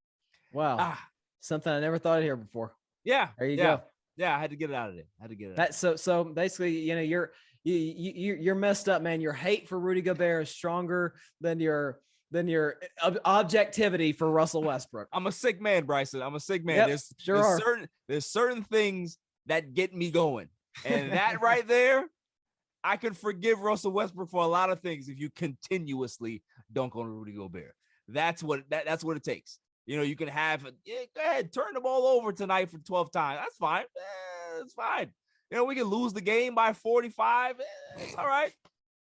Wow. Something I never thought I'd hear before. Yeah. There you go. Yeah, I had to get it out of there. So basically, you're messed up, man. Your hate for Rudy Gobert is stronger than your objectivity for Russell Westbrook. I'm a sick man, Bryson. I'm a sick man. Yep, there's certain things that get me going. And that right there, I could forgive Russell Westbrook for a lot of things if you continuously dunk on Rudy Gobert. That's what it takes. You can have, go ahead, turn the ball over tonight for 12 times. That's fine. It's fine. We can lose the game by 45. It's all right.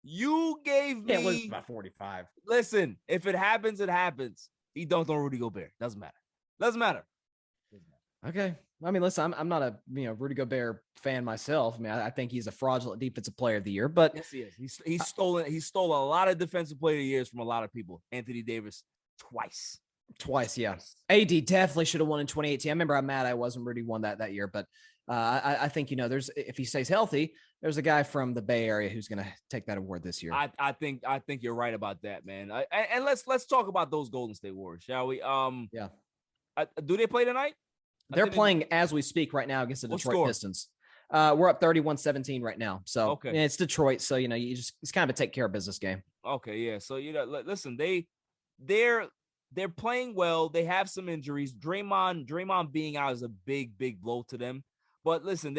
You gave me. Can't lose by 45. Listen, if it happens, it happens. He dunked on Rudy Gobert. Doesn't matter. Okay. I mean, listen, I'm not a Rudy Gobert fan myself. I mean, I think he's a fraudulent defensive player of the year, but yes, he is. He stole a lot of defensive player of the years from a lot of people. Anthony Davis twice, yeah. AD definitely should have won in 2018. I remember how mad I was when Rudy won that year, but I think there's, if he stays healthy, there's a guy from the Bay Area who's going to take that award this year. I think you're right about that, man. And let's talk about those Golden State Warriors, shall we? Yeah. Do they play tonight? They're playing as we speak right now against the Detroit Pistons. We're up 31-17 right now. So Okay. yeah, it's Detroit. So, it's kind of a take care of business game. Okay, yeah. So listen, they're playing well. They have some injuries. Draymond being out is a big blow to them. But listen,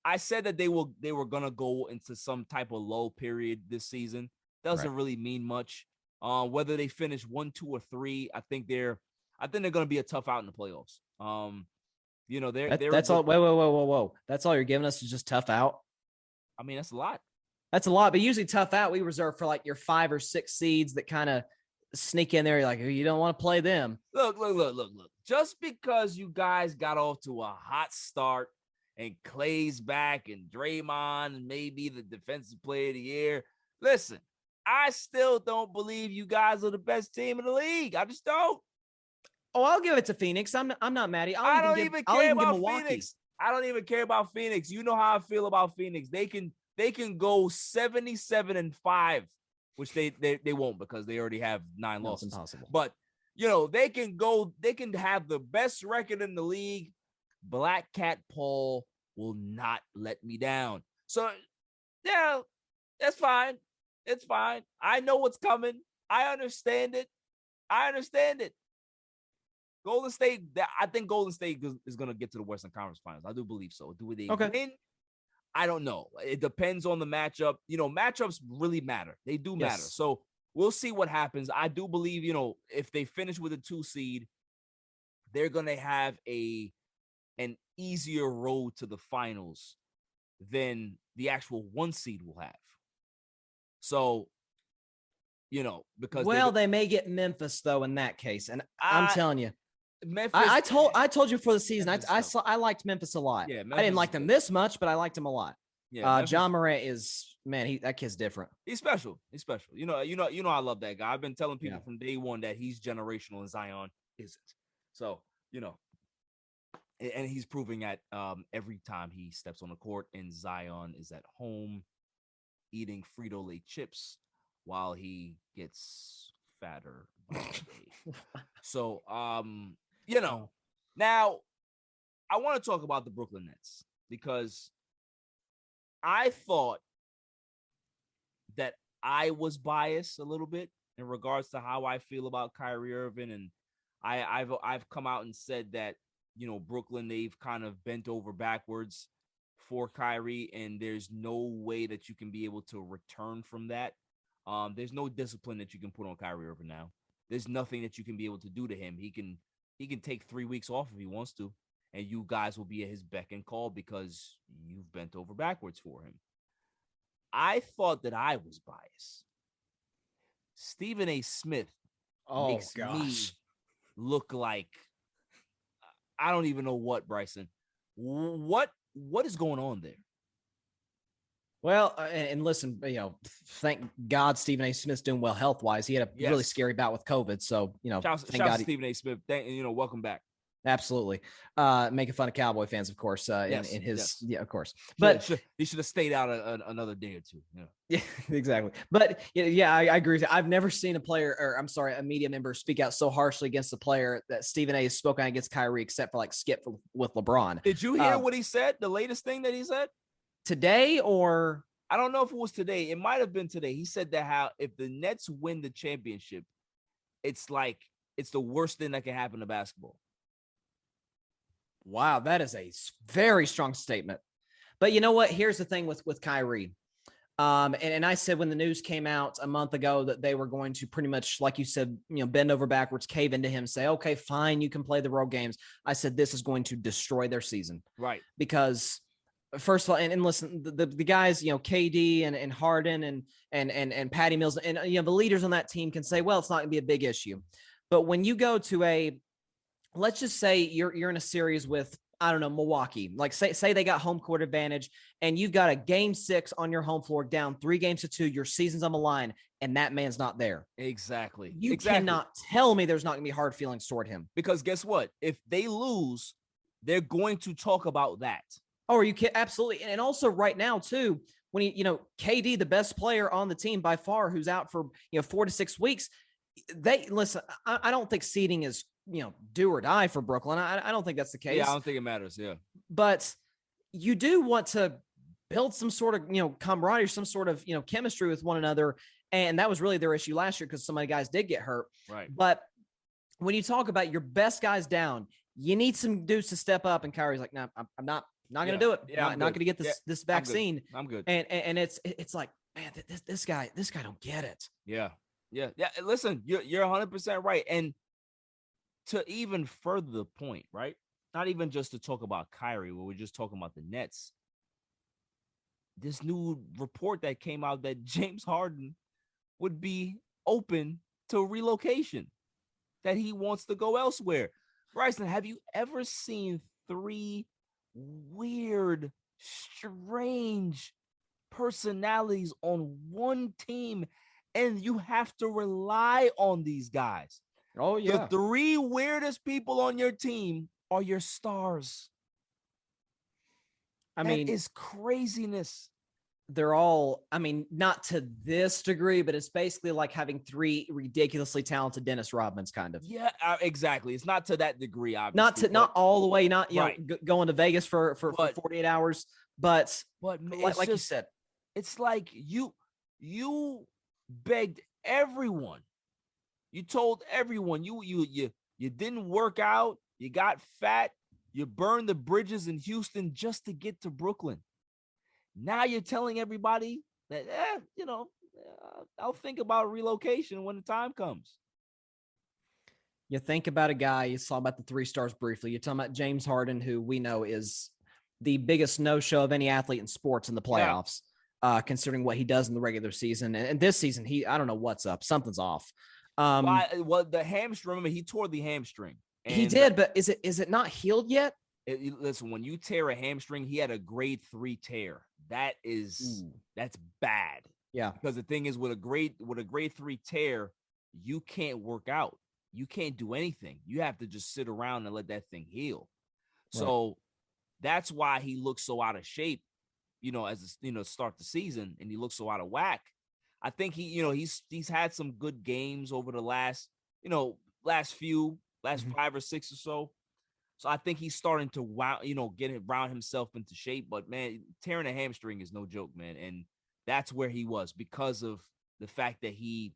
I said that they were gonna go into some type of lull period this season. Doesn't really mean much. Whether they finish 1, 2, or 3, I think they're gonna be a tough out in the playoffs. That's all. Whoa. That's all you're giving us is just tough out. I mean, that's a lot. That's a lot, but usually tough out we reserve for like your 5 or 6 seeds that kind of sneak in there. You're like, oh, you don't want to play them. Look. Just because you guys got off to a hot start and Clay's back and Draymond and maybe the defensive player of the year, listen, I still don't believe you guys are the best team in the league. I just don't. Oh, I'll give it to Phoenix. I'm not mad at you. I don't even care about Phoenix. I don't even care about Phoenix. You know how I feel about Phoenix. They can go 77-5, which they won't because they already have 9 losses. It's impossible. But they can have the best record in the league. Black Cat Paul will not let me down. So yeah, that's fine. It's fine. I know what's coming. I understand it. Golden State, I think Golden State is going to get to the Western Conference Finals. I do believe so. Do they win? I don't know. It depends on the matchup. Matchups really matter. They do matter. So we'll see what happens. I do believe, if they finish with a 2 seed, they're going to have an easier road to the finals than the actual 1 seed will have. So, because they may get Memphis though in that case. And I'm telling you, Memphis. I told you for the season. I liked Memphis a lot. Yeah, I didn't like them this much, but I liked him a lot. Yeah, John Morant is that kid's different. He's special. You know, I love that guy. I've been telling people from day one that he's generational and Zion isn't. So, and he's proving that every time he steps on the court, and Zion is at home eating Frito-Lay chips while he gets fatter by the day. So, now I want to talk about the Brooklyn Nets because I thought that I was biased a little bit in regards to how I feel about Kyrie Irving, and I've come out and said that Brooklyn, they've kind of bent over backwards for Kyrie, and there's no way that you can be able to return from that. There's no discipline that you can put on Kyrie Irving now. There's nothing that you can be able to do to him. He can take 3 weeks off if he wants to, and you guys will be at his beck and call because you've bent over backwards for him. I thought that I was biased. Stephen A. Smith makes me look like I don't even know what, Bryson. What is going on there? Well, and listen, thank God Stephen A. Smith's doing well health-wise. He had a really scary bout with COVID, so shout out to Stephen A. Smith. Welcome back. Absolutely, making fun of Cowboy fans, of course. In his, of course. But he should have stayed out another day or two. Yeah, exactly. But I agree with you. I've never seen a media member speak out so harshly against the player that Stephen A. has spoken against Kyrie, except for like Skip with LeBron. Did you hear what he said? The latest thing that he said today, or I don't know if it was today. It might have been today. He said that if the Nets win the championship, it's the worst thing that can happen to basketball. Wow, that is a very strong statement. But you know what? Here's the thing with Kyrie. And I said when the news came out a month ago that they were going to pretty much, like you said, bend over backwards, cave into him, say, okay, fine, you can play the road games. I said this is going to destroy their season. Right. Because first of all, and listen, the guys, KD and Harden and Patty Mills and the leaders on that team can say, well, it's not going to be a big issue. But when you go to let's just say you're in a series with, I don't know, Milwaukee, like say they got home court advantage and you've got a game 6 on your home floor down 3-2, your season's on the line and that man's not there. Exactly. You cannot tell me there's not gonna be hard feelings toward him. Because guess what? If they lose, they're going to talk about that. Oh, are you kidding? Absolutely. And also right now too, when KD, the best player on the team by far, who's out for 4 to 6 weeks, I don't think seeding is do or die for Brooklyn. I don't think that's the case. Yeah, I don't think it matters. Yeah. But you do want to build some sort of, camaraderie, some sort of, chemistry with one another. And that was really their issue last year because so many guys did get hurt. Right. But when you talk about your best guys down, you need some dudes to step up. And Kyrie's like, no, I'm not going to do it. Yeah, I'm not going to get this vaccine. I'm good. And it's like, man, this guy don't get it. Yeah. Listen, you're 100% right. And to even further the point, right? Not even just to talk about Kyrie, where we're just talking about the Nets. This new report that came out that James Harden would be open to relocation, that he wants to go elsewhere. Bryson, have you ever seen 3 weird, strange personalities on one team, and you have to rely on these guys? Oh, yeah. The 3 weirdest people on your team are your stars. I mean, it's craziness. They're all, not to this degree, but it's basically like having 3 ridiculously talented Dennis Rodmans, kind of. Yeah, exactly. It's not to that degree, obviously. Not all the way, right. Going to Vegas for 48 hours, but like you said, it's like you begged everyone. You told everyone you didn't work out, you got fat, you burned the bridges in Houston just to get to Brooklyn. Now you're telling everybody that, I'll think about relocation when the time comes. You think about a guy, you saw about the 3 stars briefly. You're talking about James Harden, who we know is the biggest no-show of any athlete in sports in the playoffs, considering what he does in the regular season. And this season, I don't know what's up. Something's off. Well, the hamstring, remember, he tore the hamstring. He did, but is it not healed yet? Listen, when you tear a hamstring, he had a grade 3 tear. That's bad. Yeah. Because the thing is, with a grade 3 tear, you can't work out. You can't do anything. You have to just sit around and let that thing heal. Right. So that's why he looks so out of shape, start the season, and he looks so out of whack. I think he's had some good games over the last 5 or 6 or so. So I think he's starting to round himself into shape. But man, tearing a hamstring is no joke, man. And that's where he was because of the fact that he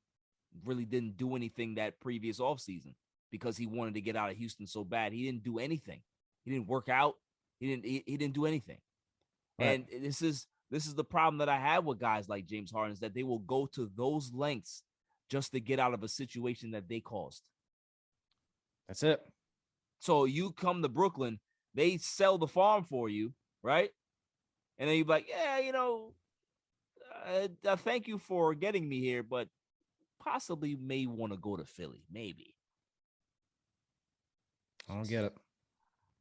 really didn't do anything that previous offseason because he wanted to get out of Houston so bad. He didn't do anything. He didn't work out. He didn't do anything. Right. And this is the problem that I have with guys like James Harden, is that they will go to those lengths just to get out of a situation that they caused. That's it. So you come to Brooklyn, they sell the farm for you, right? And then you're like, thank you for getting me here, but possibly may want to go to Philly, maybe. I don't get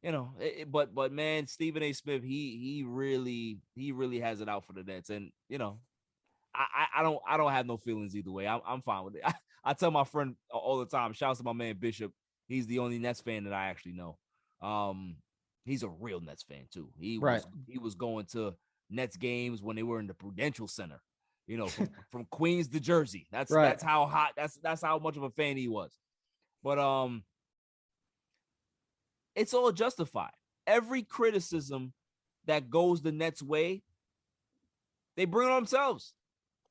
it. But man, Stephen A. Smith, he really has it out for the Nets, and I don't have no feelings either way. I'm fine with it. I tell my friend all the time. Shouts to my man Bishop. He's the only Nets fan that I actually know. He's a real Nets fan too. He was going to Nets games when they were in the Prudential Center, from Queens to Jersey. That's how hot. That's how much of a fan he was. But it's all justified. Every criticism that goes the Nets' way, they bring it on themselves.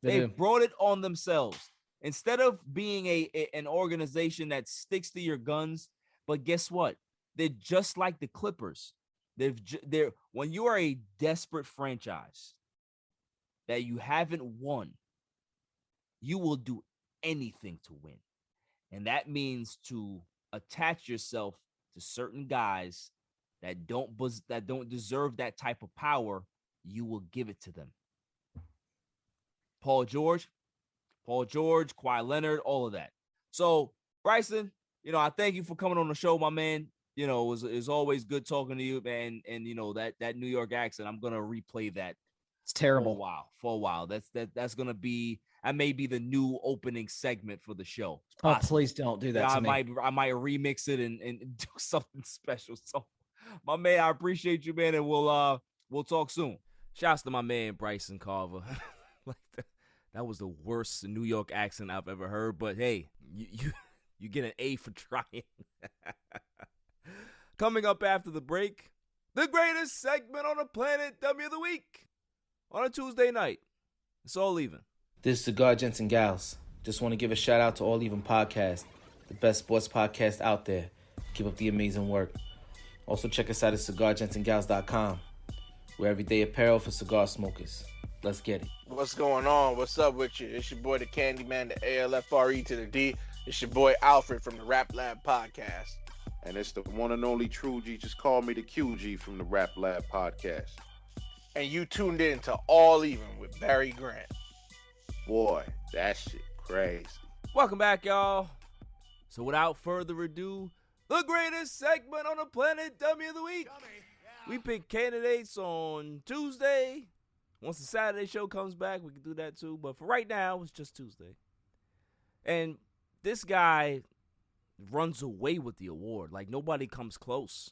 They brought it on themselves. Instead of being an organization that sticks to your guns, but guess what? They're just like the Clippers. They're when you are a desperate franchise that you haven't won, you will do anything to win. And that means to attach yourself to certain guys that don't deserve that type of power. You will give it to them. Paul George, Kawhi Leonard, all of that. So, Bryson, I thank you for coming on the show, my man. It was always good talking to you, man. And that New York accent, I'm gonna replay that. It's terrible. For a while. That's gonna be. That may be the new opening segment for the show. Oh, please don't do that to me. I might remix it and do something special. So, my man, I appreciate you, man, and we'll talk soon. Shouts to my man Bryson Carver. That was the worst New York accent I've ever heard. But hey, you get an A for trying. Coming up after the break, the greatest segment on the planet, Dummy of the Week, on a Tuesday night. It's All Even. This is Cigar Gents and Gals. Just want to give a shout out to All Even Podcast, the best sports podcast out there. Keep up the amazing work. Also check us out at cigargentsandgals.com. We're everyday apparel for cigar smokers. Let's get it. What's going on? What's up with you? It's your boy, the Candyman, the ALFRE to the D. It's your boy, Alfred from the Rap Lab Podcast. And it's the one and only True G. Just call me the QG from the Rap Lab Podcast. And you tuned in to All Even with Barry Grant. Boy, that shit crazy. Welcome back, y'all. So without further ado, the greatest segment on the planet, Dummy of the Week. We pick candidates on Tuesday. Once the Saturday show comes back, we can do that too. But for right now, it's just Tuesday. And this guy runs away with the award. Like, nobody comes close.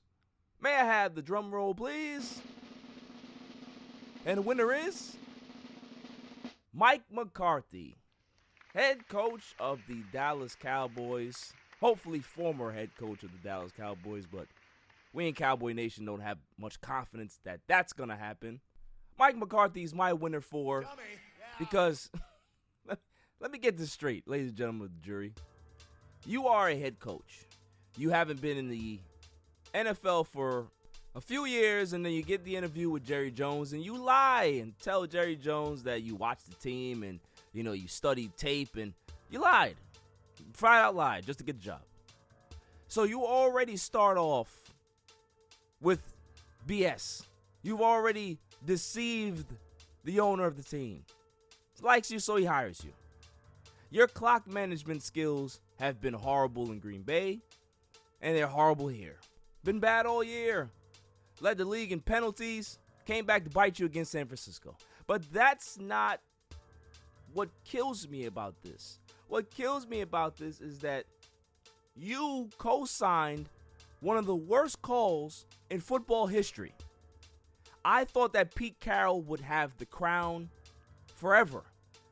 May I have the drum roll, please? And the winner is Mike McCarthy, head coach of the Dallas Cowboys. Hopefully former head coach of the Dallas Cowboys, but we in Cowboy Nation don't have much confidence that that's going to happen. Mike McCarthy is my winner because, let me get this straight, ladies and gentlemen of the jury. You are a head coach. You haven't been in the NFL for a few years, and then you get the interview with Jerry Jones, and you lie and tell Jerry Jones that you watched the team and, you studied tape, and you lied. Flat out lied just to get the job. So you already start off with BS. You've already deceived the owner of the team. He likes you, so he hires you. Your clock management skills have been horrible in Green Bay, and they're horrible here. Been bad all year. Led the league in penalties. Came back to bite you against San Francisco. But that's not what kills me about this. What kills me about this is that you co-signed one of the worst calls in football history. I thought that Pete Carroll would have the crown forever.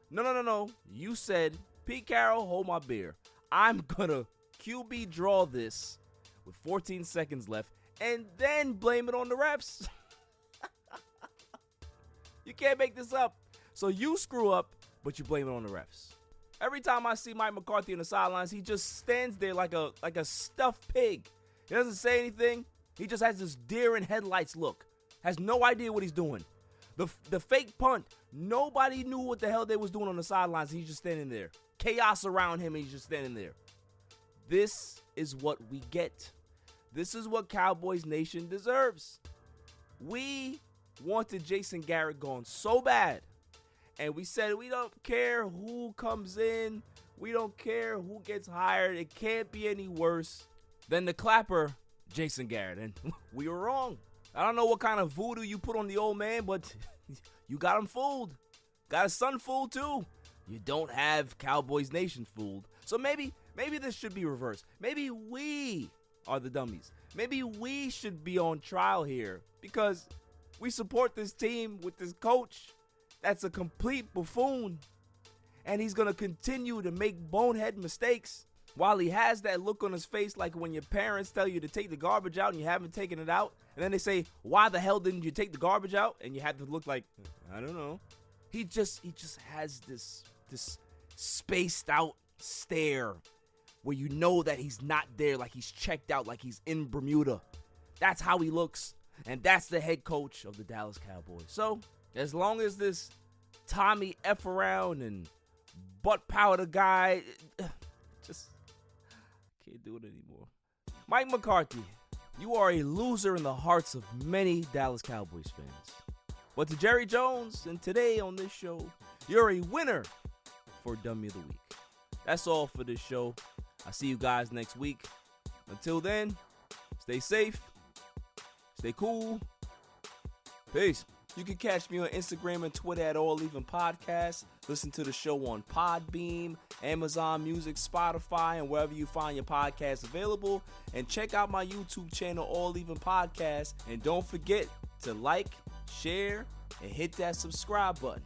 No. You said, Pete Carroll, hold my beer. I'm going to QB draw this with 14 seconds left and then blame it on the refs. You can't make this up. So you screw up, but you blame it on the refs. Every time I see Mike McCarthy on the sidelines, he just stands there like a stuffed pig. He doesn't say anything. He just has this deer in headlights look. Has no idea what he's doing. The fake punt, nobody knew what the hell they was doing on the sidelines. He's just standing there. Chaos around him, and he's just standing there. This is what we get. This is what Cowboys Nation deserves. We wanted Jason Garrett gone so bad. And we said we don't care who comes in. We don't care who gets hired. It can't be any worse than the clapper, Jason Garrett. And we were wrong. I don't know what kind of voodoo you put on the old man, but you got him fooled. Got his son fooled too. You don't have Cowboys Nation fooled. So maybe this should be reversed. Maybe we are the dummies. Maybe we should be on trial here because we support this team with this coach that's a complete buffoon. And he's going to continue to make bonehead mistakes while he has that look on his face like when your parents tell you to take the garbage out and you haven't taken it out. And then they say, why the hell didn't you take the garbage out? And you have to look like, I don't know. He just has this spaced out stare where you know that he's not there, like he's checked out, like he's in Bermuda. That's how he looks. And that's the head coach of the Dallas Cowboys. So as long as this Tommy F around and butt powder guy, just can't do it anymore. Mike McCarthy, you are a loser in the hearts of many Dallas Cowboys fans. But to Jerry Jones, and today on this show, you're a winner for Dummy of the Week. That's all for this show. I'll see you guys next week. Until then, stay safe, stay cool. Peace. You can catch me on Instagram and Twitter at All Even Podcast. Listen to the show on Podbeam, Amazon Music, Spotify, and wherever you find your podcasts available. And check out my YouTube channel, All Even Podcast. And don't forget to like, share, and hit that subscribe button.